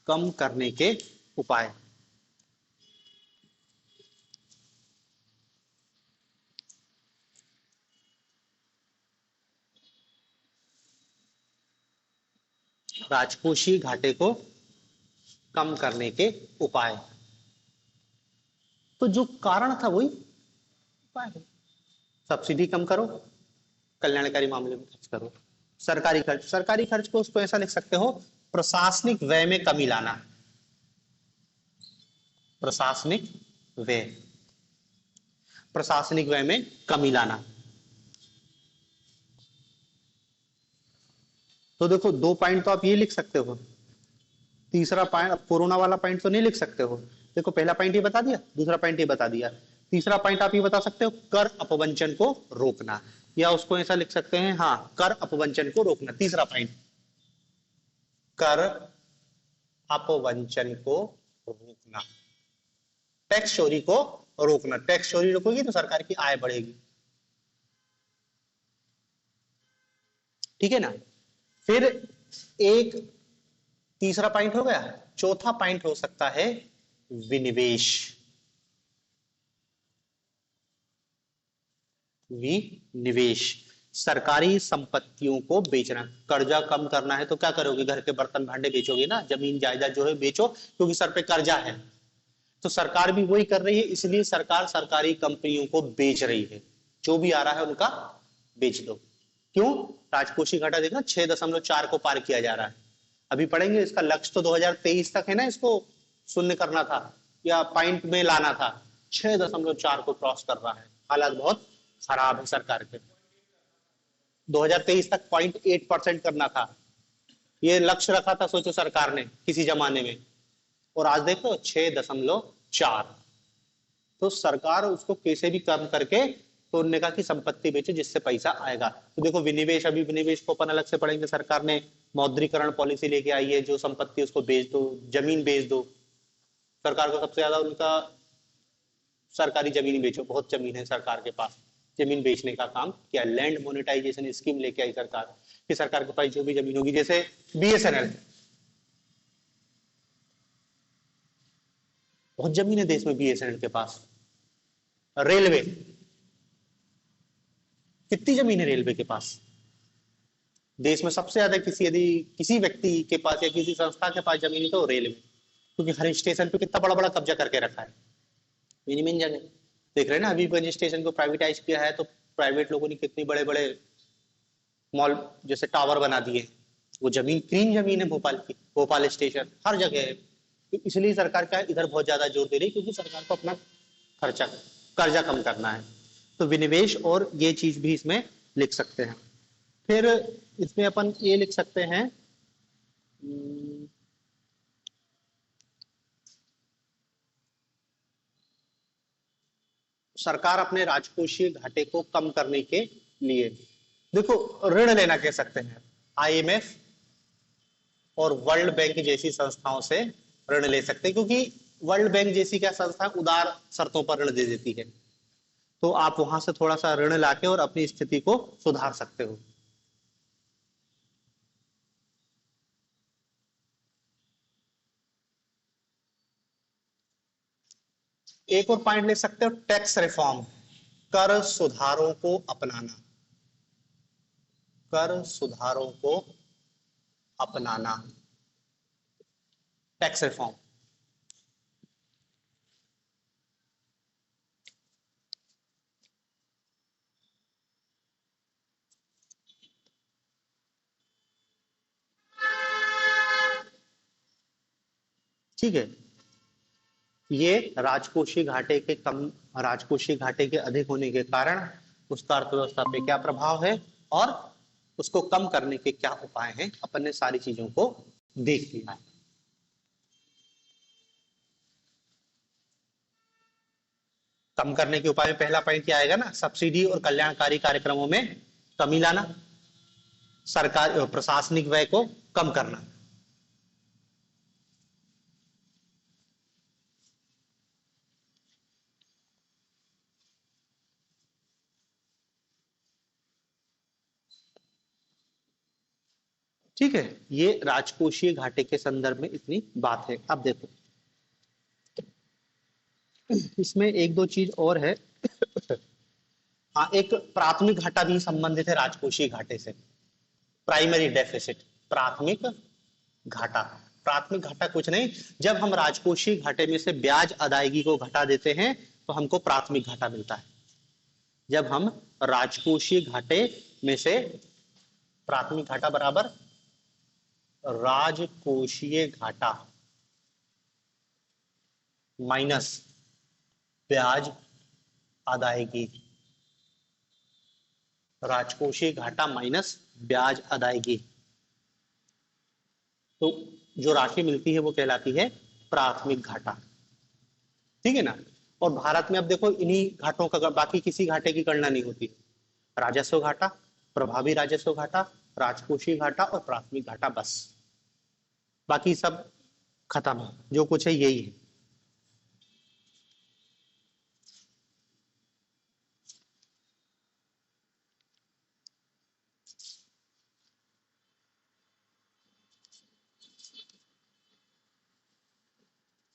कम करने के उपाय। राजकोषीय घाटे को कम करने के उपाय, तो जो कारण था वही उपाय है। सब्सिडी कम करो, कल्याणकारी मामले में खर्च करो। सरकारी खर्च को उसको ऐसा लिख सकते हो, प्रशासनिक व्यय में कमी लाना। प्रशासनिक व्यय, प्रशासनिक व्यय में कमी लाना। तो देखो दो पॉइंट तो आप ये लिख सकते हो, तीसरा पॉइंट कोरोना वाला पॉइंट तो नहीं लिख सकते हो। देखो पहला पॉइंट ये बता दिया, दूसरा पॉइंट ये बता दिया, तीसरा पॉइंट आप ये बता सकते हो कर अपवंचन को रोकना, या उसको ऐसा लिख सकते हैं, हाँ कर अपवंचन को रोकना। तीसरा पॉइंट कर अपवंचन को रोकना, टैक्स चोरी को रोकना। टैक्स चोरी रोकोगी तो सरकार की आय बढ़ेगी, ठीक है ना। फिर एक तीसरा पॉइंट हो गया, चौथा पॉइंट हो सकता है विनिवेश। विनिवेश, सरकारी संपत्तियों को बेचना। कर्जा कम करना है तो क्या करोगे, घर के बर्तन भांडे बेचोगे ना, जमीन जायदाद जो है बेचो, क्योंकि सर पे कर्जा है। तो सरकार भी वही कर रही है, इसलिए सरकार सरकारी कंपनियों को बेच रही है, जो भी आ रहा है उनका बेच दो। क्यों, राजकोषीय घाटा देखना 6.4 को पार किया जा रहा है। अभी पढ़ेंगे, इसका लक्ष्य तो 2023 तक है ना, इसको शून्य करना था या पॉइंट में लाना था, 6.4 को क्रॉस कर रहा है। हालात बहुत खराब है सरकार के। 2023 तक 0.8% करना था, ये लक्ष्य रखा था सोचो सरकार ने किसी जमाने में, और आज देखो 6.4। तो सरकार उसको कैसे भी कम करके, तो उन्होंने कहा कि संपत्ति बेचो जिससे पैसा आएगा। तो देखो विनिवेश, अभी विनिवेश को अपन अलग से पढ़ेंगे। सरकार ने मौद्रीकरण पॉलिसी लेके आई है, जो संपत्ति उसको बेच दो, जमीन बेच दो। सरकार को सबसे ज्यादा उनका सरकारी जमीन बेचो, बहुत जमीन है सरकार के पास, जमीन बेचने का काम किया। लैंड मोनेटाइजेशन स्कीम लेके आई सरकार, कि सरकार के पास जो भी जमीन होगी, जैसे बीएसएनएल, बहुत जमीन है देश में बीएसएनएल के पास। रेलवे, कितनी जमीन है रेलवे के पास, देश में सबसे ज्यादा किसी यदि किसी व्यक्ति के पास या किसी संस्था के पास जमीन है तो रेलवे, क्योंकि हर स्टेशन पे कितना बड़ा बड़ा कब्जा करके रखा है। मिनी जगह देख रहे हैं ना, हबीबगंज स्टेशन को प्राइवेटाइज किया है तो प्राइवेट लोगों ने कितने बड़े बड़े मॉल जैसे टावर बना दिए। वो जमीन क्लीन जमीन है भोपाल की, भोपाल स्टेशन हर जगह है। तो इसलिए सरकार क्या है, इधर बहुत ज्यादा जोर दे रही है, क्योंकि सरकार को अपना खर्चा कर्जा कम करना है। तो विनिवेश और ये चीज भी इसमें लिख सकते हैं। फिर इसमें अपन ये लिख सकते हैं, सरकार अपने राजकोषीय घाटे को कम करने के लिए देखो ऋण लेना कह सकते हैं। आईएमएफ और वर्ल्ड बैंक जैसी संस्थाओं से ऋण ले सकते हैं, क्योंकि वर्ल्ड बैंक जैसी क्या संस्था उदार शर्तों पर ऋण दे देती है। तो आप वहां से थोड़ा सा ऋण लाके और अपनी स्थिति को सुधार सकते हो। एक और पॉइंट ले सकते हो, टैक्स रिफॉर्म, कर सुधारों को अपनाना, कर सुधारों को अपनाना, टैक्स रिफॉर्म। ठीक है, ये राजकोषीय घाटे के अधिक होने के कारण उसका अर्थव्यवस्था पे क्या प्रभाव है और उसको कम करने के क्या उपाय हैं, अपन ने सारी चीजों को देख लिया है। कम करने के उपाय में पहला पॉइंट क्या आएगा ना, सब्सिडी और कल्याणकारी कार्यक्रमों में कमी लाना, सरकार प्रशासनिक व्यय को कम करना। ठीक है, ये राजकोषीय घाटे के संदर्भ में इतनी बात है। अब देखो इसमें एक दो चीज और है। हाँ, एक प्राथमिक घाटा भी संबंधित है राजकोषीय घाटे से, प्राइमरी डेफिसिट, प्राथमिक घाटा। प्राथमिक घाटा कुछ नहीं, जब हम राजकोषीय घाटे में से ब्याज अदायगी को घटा देते हैं तो हमको प्राथमिक घाटा मिलता है। जब हम राजकोषीय घाटे में से, प्राथमिक घाटा बराबर राजकोषीय घाटा माइनस ब्याज अदायगी, राजकोषीय घाटा माइनस ब्याज अदायगी, तो जो राशि मिलती है वो कहलाती है प्राथमिक घाटा। ठीक है ना। और भारत में अब देखो इन्हीं घाटों का, बाकी किसी घाटे की गणना नहीं होती। राजस्व घाटा, प्रभावी राजस्व घाटा, राजकोषीय घाटा और प्राथमिक घाटा, बस बाकी सब खत्म है, जो कुछ है यही है।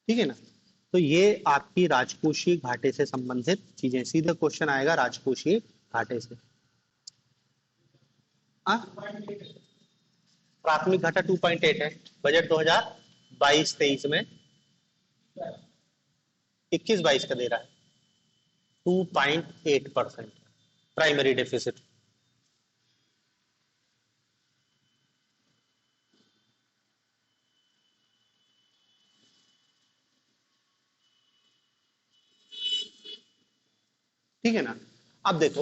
ठीक है ना। तो ये आपकी राजकोषीय घाटे से संबंधित चीजें, सीधे क्वेश्चन आएगा राजकोषीय घाटे से। आ? प्राथमिक घाटा 2.8 है, बजट 2022-23 में 21-22 का दे रहा है 2.8% प्राइमरी डेफिसिट। ठीक है ना। अब देखो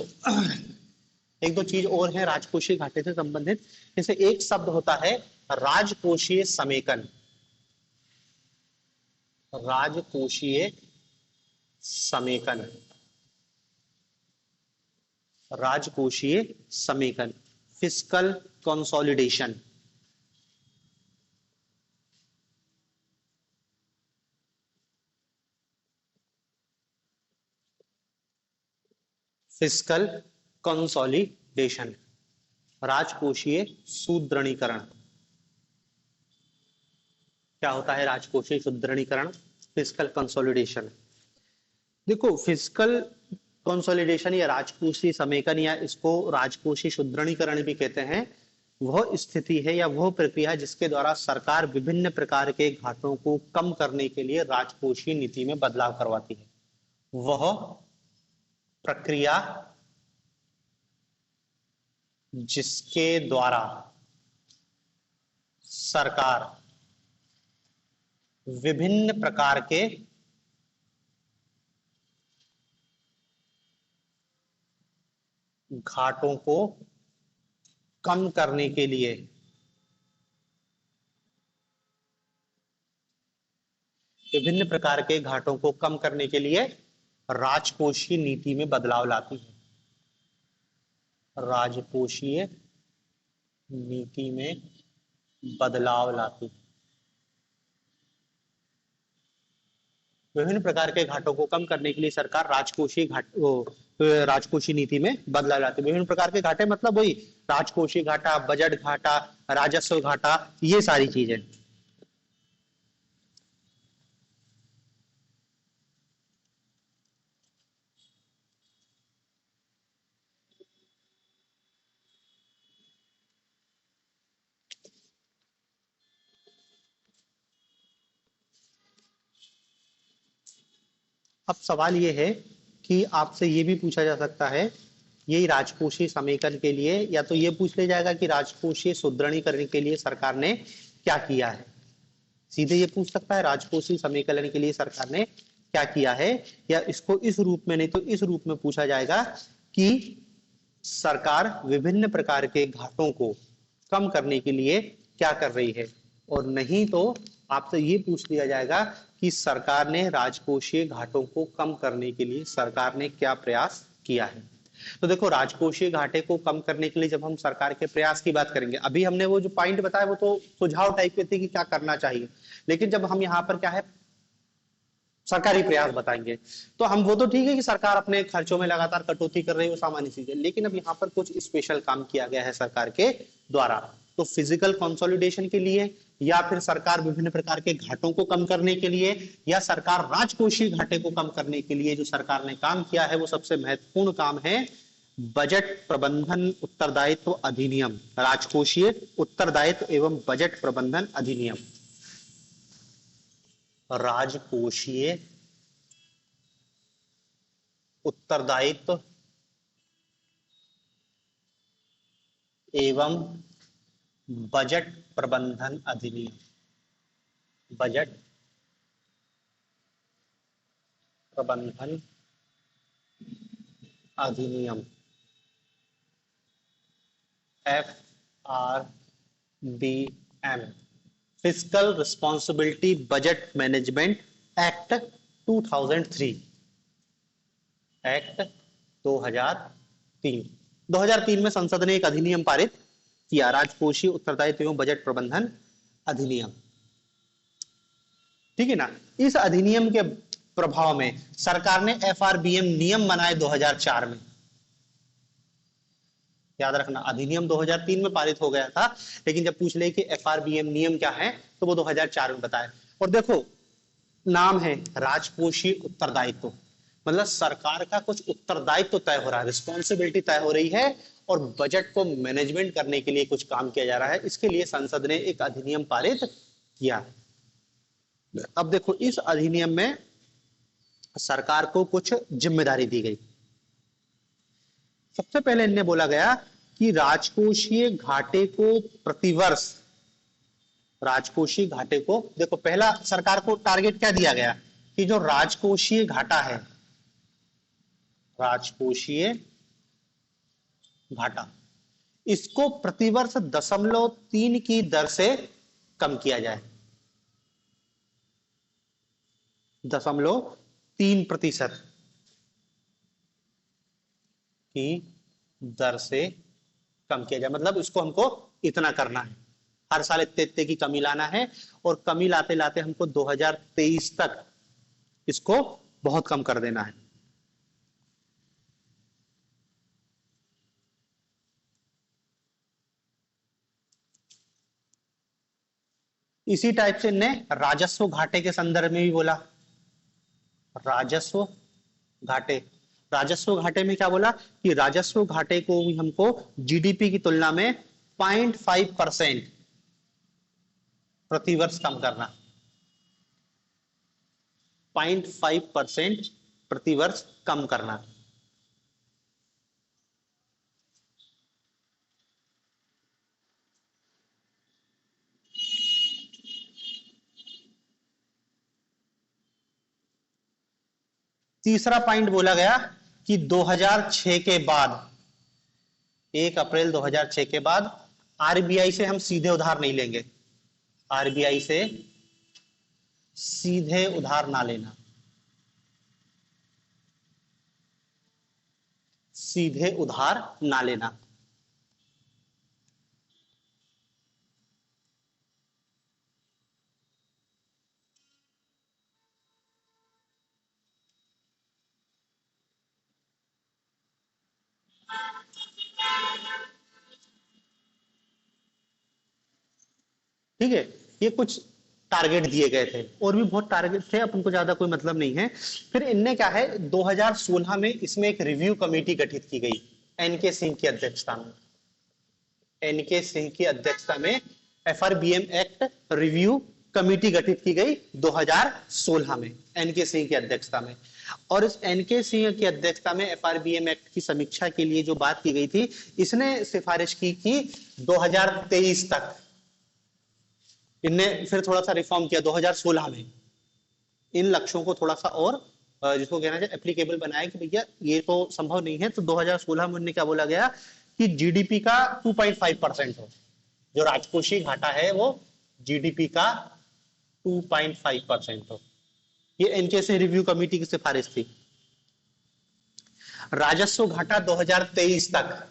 एक दो चीज और है राजकोषीय घाटे से संबंधित, जैसे एक शब्द होता है राजकोषीय समेकन, राजकोषीय समेकन, राजकोषीय समेकन, फिस्कल कंसोलिडेशन। फिस्कल कंसोलिडेशन, राजकोषीय सुदृढ़ीकरण। क्या होता है राजकोषीय सुदृढ़ीकरण? Fiscal consolidation. देखो फिस्कल कंसोलिडेशन या राजकोषीय समेकन, या इसको राजकोषीय सुदृढ़ीकरण भी कहते हैं, वह स्थिति है या वह प्रक्रिया जिसके द्वारा सरकार विभिन्न प्रकार के घाटों को कम करने के लिए राजकोषीय नीति में बदलाव करवाती है। वह प्रक्रिया जिसके द्वारा सरकार विभिन्न प्रकार के घाटों को कम करने के लिए विभिन्न प्रकार के घाटों को कम करने के लिए राजकोषीय नीति में बदलाव लाती है। राजकोषीय नीति में बदलाव लाती है। विभिन्न प्रकार के घाटों को कम करने के लिए सरकार राजकोषीय नीति में बदलाव लाती है। विभिन्न प्रकार के घाटे मतलब वही राजकोषीय घाटा, बजट घाटा, राजस्व घाटा, ये सारी चीजें। अब सवाल ये है कि आपसे ये भी पूछा जा सकता है, यही राजकोषीय समेकन के लिए, या तो ये पूछ लिया जाएगा कि राजकोषीय सुदृढ़ीकरण के लिए सरकार ने क्या किया है। सीधे ये पूछ सकता है राजकोषीय समीकरण के लिए सरकार ने क्या किया है, या इसको इस रूप में, नहीं तो इस रूप में पूछा जाएगा कि सरकार विभिन्न प्रकार के घाटों को कम करने के लिए क्या कर रही है। और नहीं तो आपसे ये पूछ लिया जाएगा कि सरकार ने राजकोषीय घाटों को कम करने के लिए सरकार ने क्या प्रयास किया है। तो देखो, राजकोषीय घाटे को कम करने के लिए जब हम सरकार के प्रयास की बात करेंगे, अभी हमने वो जो पॉइंट बताया वो तो सुझाव टाइप के थे कि क्या करना चाहिए, लेकिन जब हम यहाँ पर क्या है सरकारी प्रयास बताएंगे, तो हम वो तो ठीक है कि सरकार अपने खर्चों में लगातार कटौती कर रही है, वो सामान्य चीज है, लेकिन अब यहाँ पर कुछ स्पेशल काम किया गया है सरकार के द्वारा। तो फिजिकल कंसोलिडेशन के लिए, या फिर सरकार विभिन्न प्रकार के घाटों को कम करने के लिए, या सरकार राजकोषीय घाटे को कम करने के लिए जो सरकार ने काम किया है, वो सबसे महत्वपूर्ण काम है बजट प्रबंधन उत्तरदायित्व अधिनियम, राजकोषीय उत्तरदायित्व एवं बजट प्रबंधन अधिनियम। राजकोषीय उत्तरदायित्व एवं बजट प्रबंधन अधिनियम, बजट प्रबंधन अधिनियम, FRBM, physical responsibility budget management act 2003, act 2003 में संसद ने एक अधिनियम पारित किया, राजकोषीय उत्तरदायित्व एवं बजट प्रबंधन अधिनियम। ठीक है ना। इस अधिनियम के प्रभाव में सरकार ने FRBM नियम बनाए 2004 में। याद रखना, अधिनियम 2003 में पारित हो गया था, लेकिन जब पूछ ले कि FRBM नियम क्या है, तो वो 2004 में बताया। और देखो, नाम है राजकोषीय उत्तरदायित्व, मतलब सरकार का कुछ उत्तरदायित्व तय हो रहा है, रिस्पॉन्सिबिलिटी तय हो रही है, और बजट को मैनेजमेंट करने के लिए कुछ काम किया जा रहा है। इसके लिए संसद ने एक अधिनियम पारित किया। अब देखो, इस अधिनियम में सरकार को कुछ जिम्मेदारी दी गई। सबसे पहले इन्हें बोला गया कि राजकोषीय घाटे को प्रतिवर्ष, राजकोषीय घाटे को, देखो पहला सरकार को टारगेट क्या दिया गया कि जो राजकोषीय घाटा है, राजकोषीय घाटा, इसको प्रतिवर्ष 0.3 की दर से कम किया जाए, 0.3% की दर से कम किया जाए। मतलब इसको हमको इतना करना है, हर साल इतने की कमी लाना है, और कमी लाते लाते हमको 2023 तक इसको बहुत कम कर देना है। इसी टाइप से ने राजस्व घाटे के संदर्भ में भी बोला। राजस्व घाटे, राजस्व घाटे में क्या बोला कि राजस्व घाटे को भी हमको जीडीपी की तुलना में 0.5% प्रतिवर्ष कम करना, 0.5% प्रतिवर्ष कम करना। तीसरा पॉइंट बोला गया कि 2006 के बाद, 1 अप्रैल 2006 के बाद आरबीआई से हम सीधे उधार नहीं लेंगे। आरबीआई से सीधे उधार ना लेना, सीधे उधार ना लेना। ठीक है, ये कुछ टारगेट दिए गए थे, और भी बहुत टारगेट थे, अपन को ज्यादा कोई मतलब नहीं है। फिर इनने क्या है, 2016 में इसमें एक रिव्यू कमेटी गठित की गई एनके सिंह की अध्यक्षता में। एनके सिंह की अध्यक्षता में एफआरबीएम एक्ट रिव्यू कमेटी गठित की गई 2016 में एनके सिंह की अध्यक्षता में। और इस एनके सिंह की अध्यक्षता में एफआरबीएम एक्ट की समीक्षा के लिए जो बात की गई थी, इसने सिफारिश की कि 2023 तक, इनने फिर थोड़ा सा रिफॉर्म किया 2016 में, इन लक्ष्यों को थोड़ा सा और जिसको कहना चाहिए एप्लीकेबल बनाया कि भैया ये तो संभव नहीं है। तो 2016 में उन्हें क्या बोला गया कि जीडीपी का 2.5% हो, जो राजकोषीय घाटा है वो जीडीपी का 2.5% हो। ये एनके सिंह रिव्यू कमेटी की सिफारिश थी। राजस्व घाटा 2023 तक,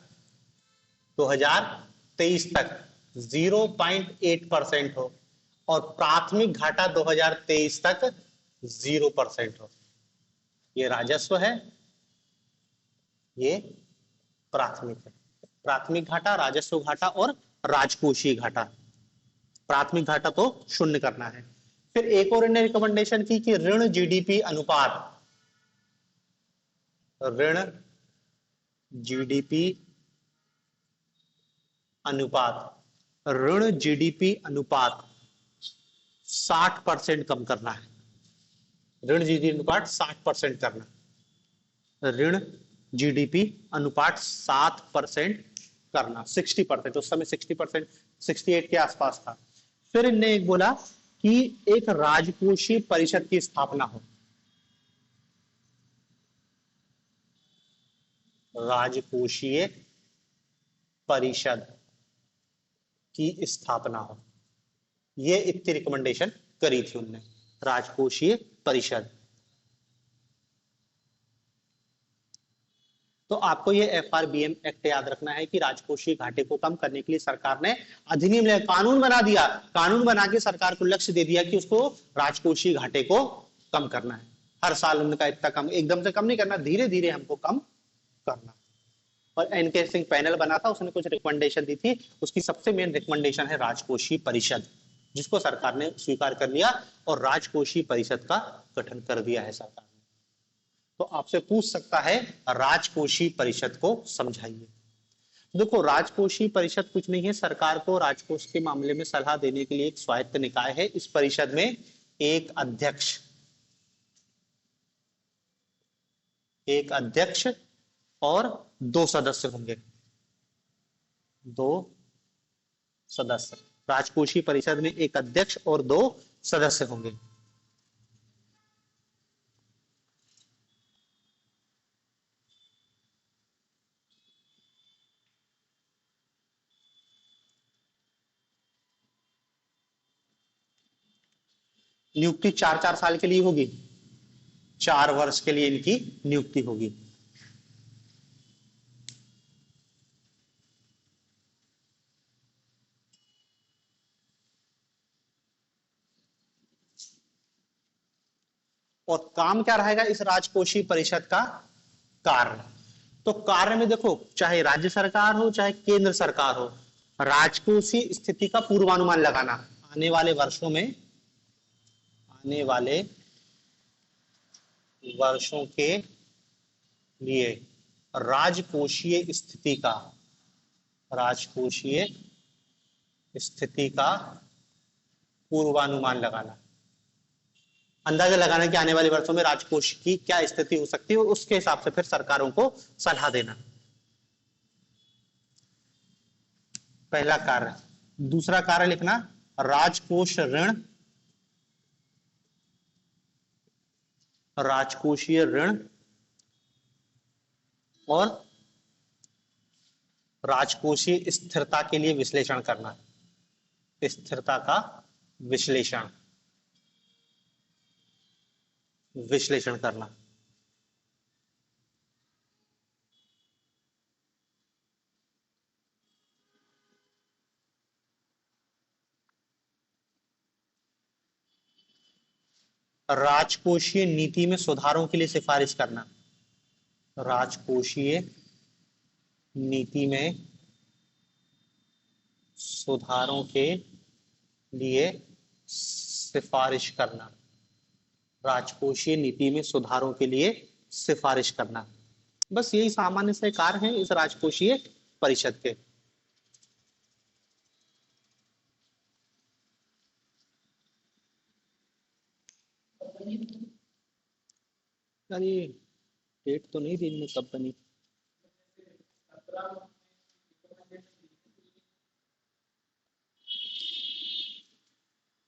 2023 तक 0.8% हो, और प्राथमिक घाटा 2023 तक 0% हो। ये राजस्व है, ये प्राथमिक है। प्राथमिक घाटा, राजस्व घाटा और राजकोषीय घाटा। प्राथमिक घाटा तो शून्य करना है। फिर एक और इन्हें रिकमेंडेशन की कि ऋण जीडीपी अनुपात, ऋण जीडीपी अनुपात, ऋण जीडीपी अनुपात 60% कम करना है। ऋण जीडीपी अनुपात 60% करना। ऋण जीडीपी अनुपात 7% करना, 60%, उस समय 60%, 68 के आसपास था। फिर इनने एक बोला कि एक राजकोषीय परिषद की स्थापना हो, राजकोषीय परिषद की स्थापना हो। ये इतनी रिकमेंडेशन करी थी उनने, राजकोषीय परिषद। तो आपको ये एफआरबीएम एक्ट याद रखना है कि राजकोषीय घाटे को कम करने के लिए सरकार ने अधिनियम, कानून बना दिया। कानून बना के सरकार को लक्ष्य दे दिया कि उसको राजकोषीय घाटे को कम करना है। हर साल उनका इतना कम, एकदम से कम नहीं करना, धीरे धीरे हमको कम करना। और एनके सिंह पैनल बना था, उसने कुछ रिकमेंडेशन दी थी, उसकी सबसे मेन रिकमेंडेशन है राजकोषीय परिषद, जिसको सरकार ने स्वीकार कर लिया और राजकोषीय परिषद का गठन कर दिया है सरकार ने। तो आपसे पूछ सकता है राजकोषीय परिषद को समझाइए। देखो, राजकोषीय परिषद कुछ नहीं है, सरकार को राजकोष के मामले में सलाह देने के लिए एक स्वायत्त निकाय है। इस परिषद में एक अध्यक्ष, एक अध्यक्ष और 2 सदस्य होंगे। 2 सदस्य, राजकोषीय परिषद में एक अध्यक्ष और 2 सदस्य होंगे। नियुक्ति 4-4 साल के लिए होगी, 4 वर्ष के लिए इनकी नियुक्ति होगी। और काम क्या रहेगा इस राजकोषीय परिषद का? कार्य। तो कार्य में देखो, चाहे राज्य सरकार हो चाहे केंद्र सरकार हो, राजकोषीय स्थिति का पूर्वानुमान लगाना, आने वाले वर्षों में, आने वाले वर्षों के लिए राजकोषीय स्थिति का, राजकोषीय स्थिति का पूर्वानुमान लगाना। अंदाजा लगाना कि आने वाले वर्षों में राजकोष की क्या स्थिति हो सकती है, उसके हिसाब से फिर सरकारों को सलाह देना। पहला कार्य। दूसरा कार्य लिखना राजकोष ऋण, राजकोषीय ऋण और राजकोषीय स्थिरता के लिए विश्लेषण करना, स्थिरता का विश्लेषण, विश्लेषण करना। राजकोषीय नीति में सुधारों के लिए सिफारिश करना, राजकोषीय नीति में सुधारों के लिए सिफारिश करना, राजकोषीय नीति में सुधारों के लिए सिफारिश करना। बस यही सामान्य से कार्य हैं इस राजकोषीय परिषद के। यानी डेट तो नहीं दी इनमें कब बनी।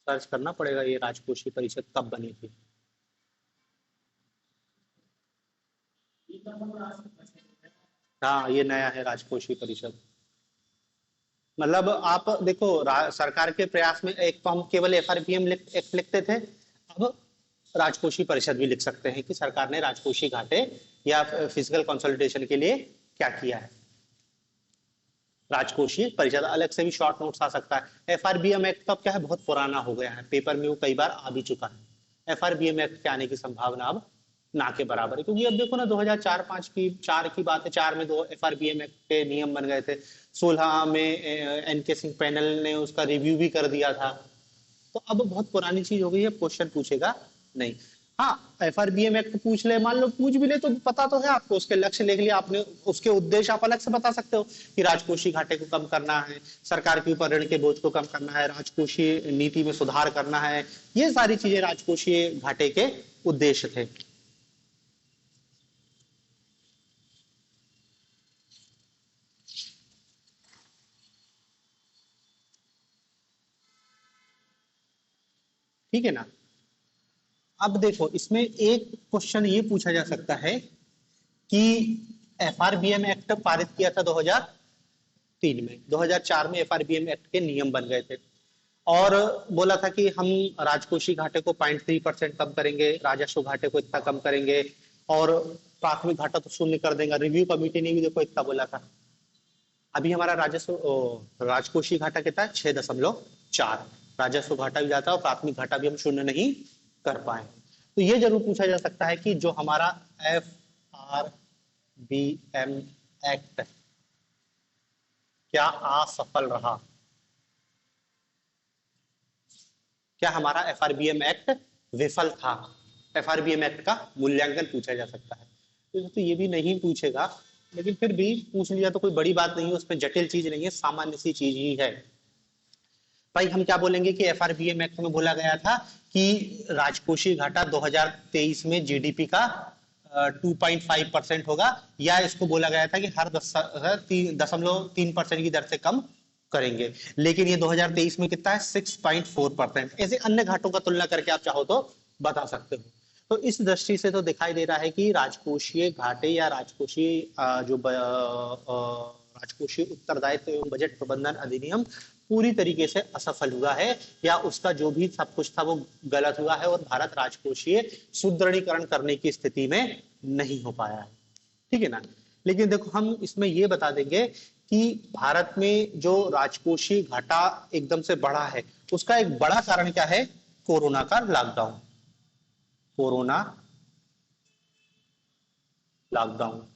सर्च करना पड़ेगा ये राजकोषीय परिषद कब बनी थी। हाँ ये नया है राजकोषीय परिषद। मतलब आप देखो सरकार के प्रयास में एक तो हम केवल एफआरबीएम एक्ट लिखते थे, अब राजकोषीय परिषद भी लिख सकते हैं कि सरकार ने राजकोषीय घाटे या फिजिकल कंसोलिडेशन के लिए क्या किया है। राजकोषीय परिषद अलग से भी शॉर्ट नोट्स आ सकता है। एफआरबीएम एक्ट तो अब क्या है बहुत पुराना हो गया है, पेपर में वो कई बार आ भी चुका है। एफआरबीएम एक्ट के आने की संभावना अब ना के बराबर है, क्योंकि अब देखो ना 2004-5 की 4 की बात है, 4 में दो एफआरबीएम एक्ट के नियम बन गए थे, 16 में एनके सिंह पैनल ने उसका रिव्यू भी कर दिया था। तो अब बहुत पुरानी चीज हो गई है, क्वेश्चन पूछेगा नहीं। हाँ एफआरबीएम एक्ट पूछ ले, मान लो पूछ भी ले तो पता तो है आपको, उसके लक्ष्य लिख लिया आपने, उसके उद्देश्य आप अलग से बता सकते हो कि राजकोषीय घाटे को कम करना है, सरकार के ऊपर ऋण के बोझ को कम करना है, राजकोषीय नीति में सुधार करना है। ये सारी चीजें राजकोषीय घाटे के उद्देश्य थे। ठीक है ना। अब देखो इसमें एक क्वेश्चन ये पूछा जा सकता है कि एफआरबीएम एक्ट पारित किया था 2003 में, 2004 में एफआरबीएम एक्ट के नियम बन गए थे और बोला था कि हम राजकोषीय घाटे को 0.3% कम करेंगे, राजस्व घाटे को इतना कम करेंगे और प्राथमिक घाटा तो शून्य कर देंगे। रिव्यू कमेटी ने भी देखो इतना बोला था। अभी हमारा राजस्व राजकोषीय घाटा कितना है 6.4, राजस्व घाटा भी जाता है और प्राथमिक घाटा भी हम शून्य नहीं कर पाए। तो ये जरूर पूछा जा सकता है कि जो हमारा एफआरबीएम एक्ट क्या असफल रहा, क्या हमारा एफआरबीएम एक्ट विफल था, एफआरबीएम एक्ट का मूल्यांकन पूछा जा सकता है। तो ये भी नहीं पूछेगा, लेकिन फिर भी पूछ लिया तो कोई बड़ी बात नहीं है, उसमें जटिल चीज नहीं है, सामान्य सी चीज ही है। भाई हम क्या बोलेंगे कि एफआरबीएम एक्ट में बोला गया था कि राजकोषीय घाटा 2023 में जीडीपी का 2.5% होगा, या इसको बोला गया था कि हर 0.3% की दर से कम करेंगे, लेकिन ये 2023 में कितना है 6.4%। ऐसे अन्य घाटों का तुलना करके आप चाहो तो बता सकते हो। तो इस दृष्टि से तो दिखाई दे रहा है कि राजकोषीय घाटे या राजकोषीय राजकोषीय उत्तरदायित्व एवं बजट प्रबंधन अधिनियम पूरी तरीके से असफल हुआ है, या उसका जो भी सब कुछ था वो गलत हुआ है और भारत राजकोषीय सुदृढ़ीकरण करने की स्थिति में नहीं हो पाया है। ठीक है ना। लेकिन देखो हम इसमें ये बता देंगे कि भारत में जो राजकोषीय घाटा एकदम से बढ़ा है उसका एक बड़ा कारण क्या है, कोरोना का लॉकडाउन, कोरोना लॉकडाउन।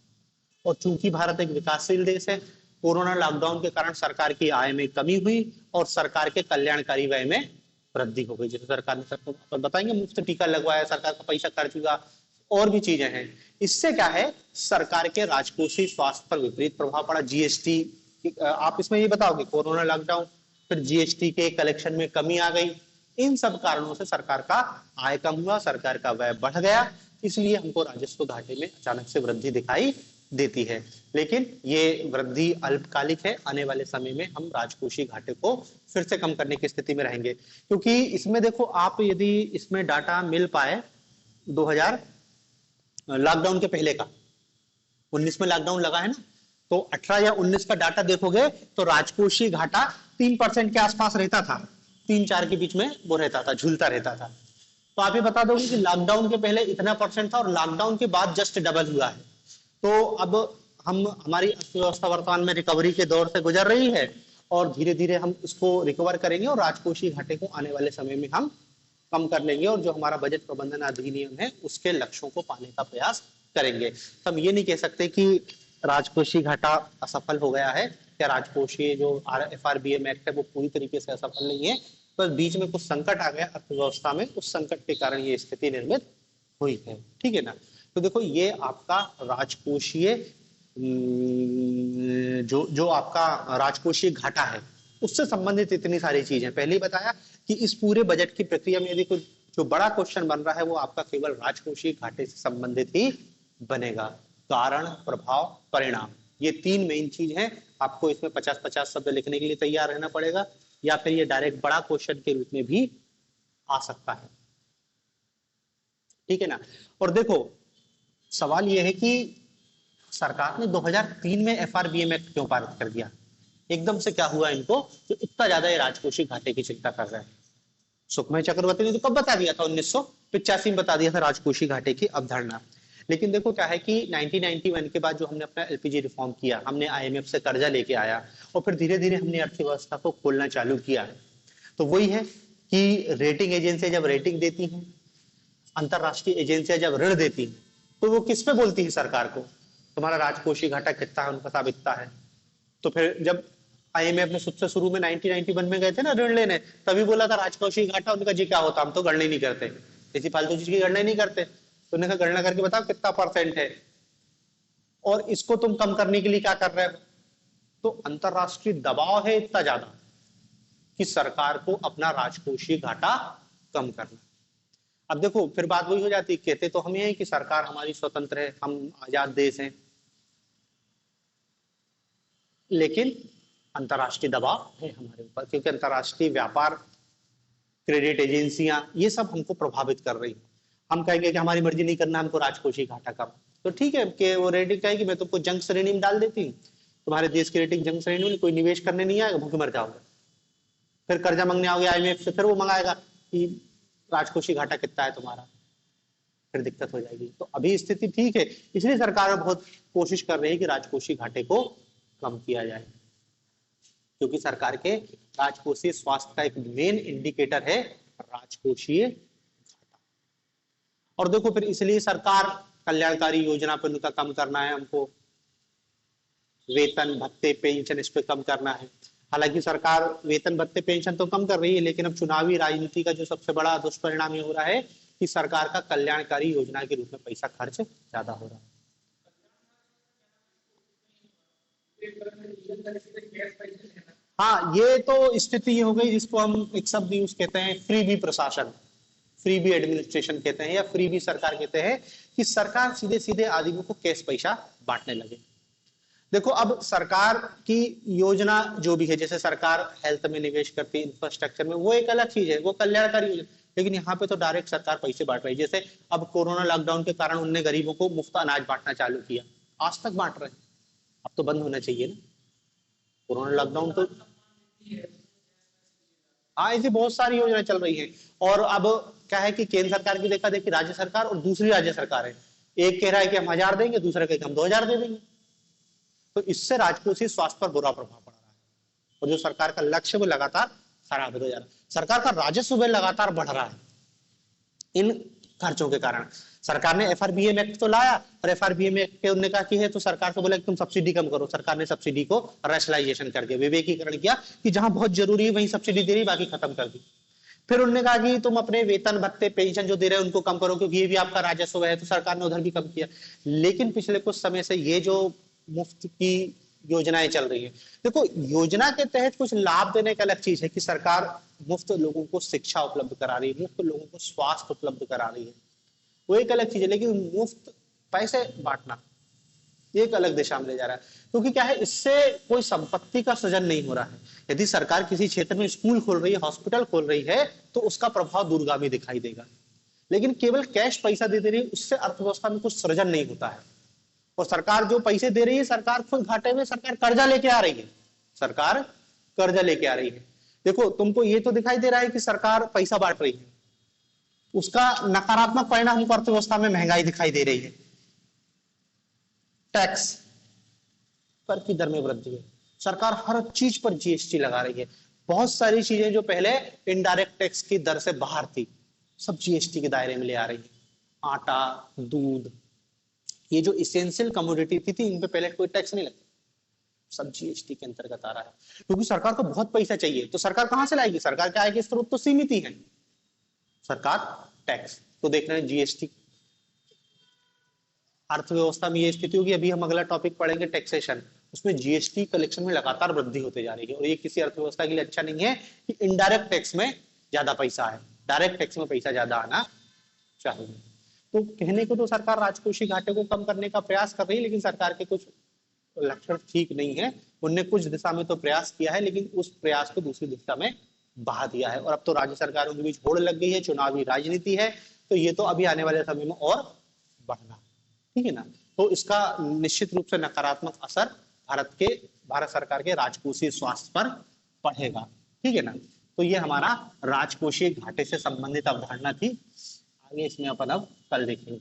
और चूंकि भारत एक विकासशील देश है, कोरोना लॉकडाउन के कारण सरकार की आय में कमी हुई और सरकार के कल्याणकारी व्यय में वृद्धि हो गई। जैसे सरकार ने सबको बताएंगे मुफ्त टीका लगवाया, सरकार का पैसा खर्च हुआ, और भी चीजें हैं। इससे क्या है, सरकार के राजकोषीय स्वास्थ्य पर विपरीत प्रभाव पड़ा। जीएसटी आप इसमें ये बताओगे कोरोना लॉकडाउन, फिर जीएसटी के कलेक्शन में कमी आ गई, इन सब कारणों से सरकार का आय कम हुआ, सरकार का व्यय बढ़ गया, इसलिए हमको राजस्व घाटे में अचानक से वृद्धि दिखाई देती है। लेकिन ये वृद्धि अल्पकालिक है, आने वाले समय में हम राजकोषीय घाटे को फिर से कम करने की स्थिति में रहेंगे। क्योंकि इसमें देखो, आप यदि इसमें डाटा मिल पाए 2000 लॉकडाउन के पहले का, 19 में लॉकडाउन लगा है ना, तो 18 या 19 का डाटा देखोगे तो राजकोषीय घाटा 3% के आसपास रहता था, 3-4 के बीच में वो रहता था, झूलता रहता था। तो आप ये बता दोगे कि लॉकडाउन के पहले इतना परसेंट था और लॉकडाउन के बाद जस्ट डबल हुआ है। तो अब हमारी अर्थव्यवस्था वर्तमान में रिकवरी के दौर से गुजर रही है और धीरे धीरे हम इसको रिकवर करेंगे और राजकोषीय घाटे को आने वाले समय में हम कम कर लेंगे और जो हमारा बजट प्रबंधन अधिनियम है उसके लक्ष्यों को पाने का प्रयास करेंगे। तो हम ये नहीं कह सकते कि राजकोषीय घाटा असफल हो गया है या राजकोषीय जो FRBM एक्ट है वो पूरी तरीके से असफल नहीं है, बस बीच में कुछ संकट आ गया अर्थव्यवस्था में, उस संकट के कारण ये स्थिति निर्मित हुई है। ठीक है ना। तो देखो, ये आपका राजकोषीय जो आपका राजकोषीय घाटा है उससे संबंधित इतनी सारी चीजें। पहले ही बताया कि इस पूरे बजट की प्रक्रिया में यदि कोई जो बड़ा क्वेश्चन बन रहा है वो आपका केवल राजकोषीय घाटे से संबंधित ही बनेगा। कारण, प्रभाव, परिणाम, ये 3 मेन चीज है। आपको इसमें 50-50 शब्द लिखने के लिए तैयार रहना पड़ेगा या फिर ये डायरेक्ट बड़ा क्वेश्चन के रूप में भी आ सकता है। ठीक है ना। और देखो, सवाल यह है कि सरकार ने 2003 में FRBM एक्ट क्यों पारित कर दिया? एकदम से क्या हुआ इनको जो इतना ज्यादा ये राजकोषीय घाटे की चिंता कर रहे हैं? सुखमय चक्रवर्ती ने तो कब बता दिया था, 1985 में बता दिया था राजकोषीय घाटे की अवधारणा। लेकिन देखो क्या है कि 1991 के बाद जो हमने अपना LPG रिफॉर्म किया, हमने IMF से कर्जा लेके आया और फिर धीरे धीरे हमने अर्थव्यवस्था को खोलना चालू किया। तो वही है कि रेटिंग एजेंसियां जब रेटिंग देती हैं, अंतरराष्ट्रीय एजेंसियां जब ऋण देती हैं, तो वो किस पे बोलती है सरकार को? तुम्हारा राजकोषीय घाटा कितना है उनका साबितता है। तो फिर जब IMF ने सबसे शुरू में 1991 में गए थे ना ऋण लेने, तभी बोला था राजकोषीय घाटा। उनका जी क्या होता, हम तो गणना ही नहीं करते, इसी फालतू चीज की गणना ही नहीं करते। तो उन्होंने कहा गणना करके बताओ कितना % है और इसको तुम कम करने के लिए क्या कर रहे हो। तो अंतरराष्ट्रीय दबाव है इतना ज्यादा कि सरकार को अपना राजकोषीय घाटा कम करना। अब देखो, फिर बात वही हो जाती है, कहते तो हम ये हैं कि सरकार हमारी स्वतंत्र है, हम आजाद देश हैं, लेकिन अंतरराष्ट्रीय दबाव है हमारे ऊपर, क्योंकि अंतरराष्ट्रीय व्यापार, क्रेडिट एजेंसियां, ये सब हमको प्रभावित कर रही है। हम कहेंगे कि हमारी मर्जी नहीं करना, हमको राजकोषीय घाटा कम, तो ठीक है कि वो रेटिंग कहेगी मैं तुमको जंग श्रेणी में डाल देती हूँ, तुम्हारे देश की रेटिंग जंग श्रेणी में, कोई निवेश करने नहीं आएगा, भूखे मर जाओगे। फिर कर्जा मांगने आओगे IMF से, फिर वो मंगाएगा कि राजकोषीय घाटा कितना है तुम्हारा, फिर दिक्कत हो जाएगी। तो अभी स्थिति ठीक है, इसलिए सरकार बहुत कोशिश कर रही है कि राजकोषीय घाटे को कम किया जाए, क्योंकि सरकार के राजकोषीय स्वास्थ्य का एक मेन इंडिकेटर है राजकोषीय घाटा। और देखो, फिर इसलिए सरकार कल्याणकारी योजना पर उनका कम करना है, हमको वेतन भत्ते पेंशन इस पे कम करना है। हालांकि सरकार वेतन भत्ते पेंशन तो कम कर रही है, लेकिन अब चुनावी राजनीति का जो सबसे बड़ा दुष्परिणाम ये हो रहा है कि सरकार का कल्याणकारी योजना के रूप में पैसा खर्च ज्यादा हो रहा है। हाँ, ये तो स्थिति ये हो गई जिसको हम एक शब्द यूज कहते हैं फ्रीबी प्रशासन, फ्रीबी एडमिनिस्ट्रेशन कहते हैं या फ्रीबी सरकार कहते हैं, कि सरकार सीधे सीधे आदमियों को कैश पैसा बांटने लगे। देखो, अब सरकार की योजना जो भी है, जैसे सरकार हेल्थ में निवेश करती है, इंफ्रास्ट्रक्चर में, वो एक अलग चीज है, वो कल्याणकारी योजना। लेकिन यहाँ पे तो डायरेक्ट सरकार पैसे बांट रही है। जैसे अब कोरोना लॉकडाउन के कारण उनने गरीबों को मुफ्त अनाज बांटना चालू किया, आज तक बांट रहे हैं, अब तो बंद होना चाहिए ना। कोरोना लॉकडाउन तो, हाँ, ऐसी बहुत सारी योजनाएं चल रही है। और अब क्या है कि केंद्र सरकार की देखा देखी राज्य सरकार और दूसरी राज्य सरकार है, एक कह रहा है कि हम 1000 देंगे, दूसरा कह कि हम 2000 दे देंगे। तो इससे राजकोषीय स्वास्थ्य पर बुरा प्रभाव पड़ रहा है और जो सरकार का लक्ष्य वो लगातार खराब होता जा रहा है। सरकार का राजस्व लगातार बढ़ रहा है इन खर्चों के कारण। सरकार ने FRBM एक्ट तो लाया और FRBM एक्ट के उन्होंने कहा कि है, तो सरकार से बोला कि तुम सब्सिडी कम करो। सरकार ने सब्सिडी को रैशनलाइजेशन कर दिया, विवेकीकरण किया कि जहां बहुत जरूरी है वहीं सब्सिडी दे रही, बाकी खत्म कर दी। फिर उन्होंने कहा कि तुम अपने वेतन भत्ते पेंशन जो दे रहे हो उनको कम करो, क्योंकि ये भी आपका राजस्व है, तो सरकार ने उधर भी कम किया। लेकिन पिछले कुछ समय से ये जो मुफ्त की योजनाएं चल रही है। देखो, योजना के तहत कुछ लाभ देने का अलग चीज है कि सरकार मुफ्त लोगों को शिक्षा उपलब्ध करा रही है, मुफ्त लोगों को स्वास्थ्य उपलब्ध करा रही है, वो एक अलग चीज है। लेकिन मुफ्त पैसे बांटना एक अलग दिशा में ले जा रहा है, क्योंकि क्या है, इससे कोई संपत्ति का सृजन नहीं हो रहा है। यदि सरकार किसी क्षेत्र में स्कूल खोल रही है, हॉस्पिटल खोल रही है, तो उसका प्रभाव दूरगामी दिखाई देगा। लेकिन केवल कैश पैसा दे रही है, उससे अर्थव्यवस्था में कुछ सृजन नहीं होता है। और सरकार जो पैसे दे रही है, सरकार खुद घाटे में, सरकार कर्जा लेके आ रही है, सरकार कर्जा लेके आ रही है। देखो, तुमको ये तो दिखाई दे रहा है कि सरकार पैसा बांट रही है, उसका नकारात्मक परिणाम हमको अर्थव्यवस्था में महंगाई दिखाई दे रही है, टैक्स कर की दर में वृद्धि है, सरकार हर चीज पर जीएसटी लगा रही है। बहुत सारी चीजें जो पहले इनडायरेक्ट टैक्स की दर से बाहर थी, सब जीएसटी के दायरे में ले आ रही है। आटा, दूध, ये जो इसेंशियल कमोडिटी थी इन पे पहले कोई टैक्स नहीं लगता, सब जीएसटी के अंतर्गत आ रहा है। क्योंकि सरकार को बहुत पैसा चाहिए, तो सरकार कहां से लाएगी? सरकार क्या आएगी? स्रोत तो सीमित ही है, सरकार टैक्स तो देख रहे हैं जीएसटी। अर्थव्यवस्था में ये स्थिति होगी। अभी हम अगला टॉपिक पढ़ेंगे टैक्सेशन, उसमें जीएसटी कलेक्शन में लगातार वृद्धि होते जा रही है, और ये किसी अर्थव्यवस्था के लिए अच्छा नहीं है कि इनडायरेक्ट टैक्स में ज्यादा पैसा है, डायरेक्ट टैक्स में पैसा ज्यादा आना चाहिए। तो कहने को तो सरकार राजकोषीय घाटे को कम करने का प्रयास कर रही है, लेकिन सरकार के कुछ लक्षण ठीक नहीं है। उनने कुछ दिशा में तो प्रयास किया है, लेकिन उस प्रयास को दूसरी दिशा में बहा दिया है। और अब तो राज्य सरकारों के बीच होड़ लग गई है, चुनावी राजनीति है, तो ये तो अभी आने वाले समय में और बढ़ना, ठीक है ना। तो इसका निश्चित रूप से नकारात्मक असर भारत सरकार के राजकोषीय स्वास्थ्य पर पड़ेगा, ठीक है ना। तो ये हमारा राजकोषीय घाटे से संबंधित अवधारणा थी। आगे इसमें अपन अब कल देखेंगे।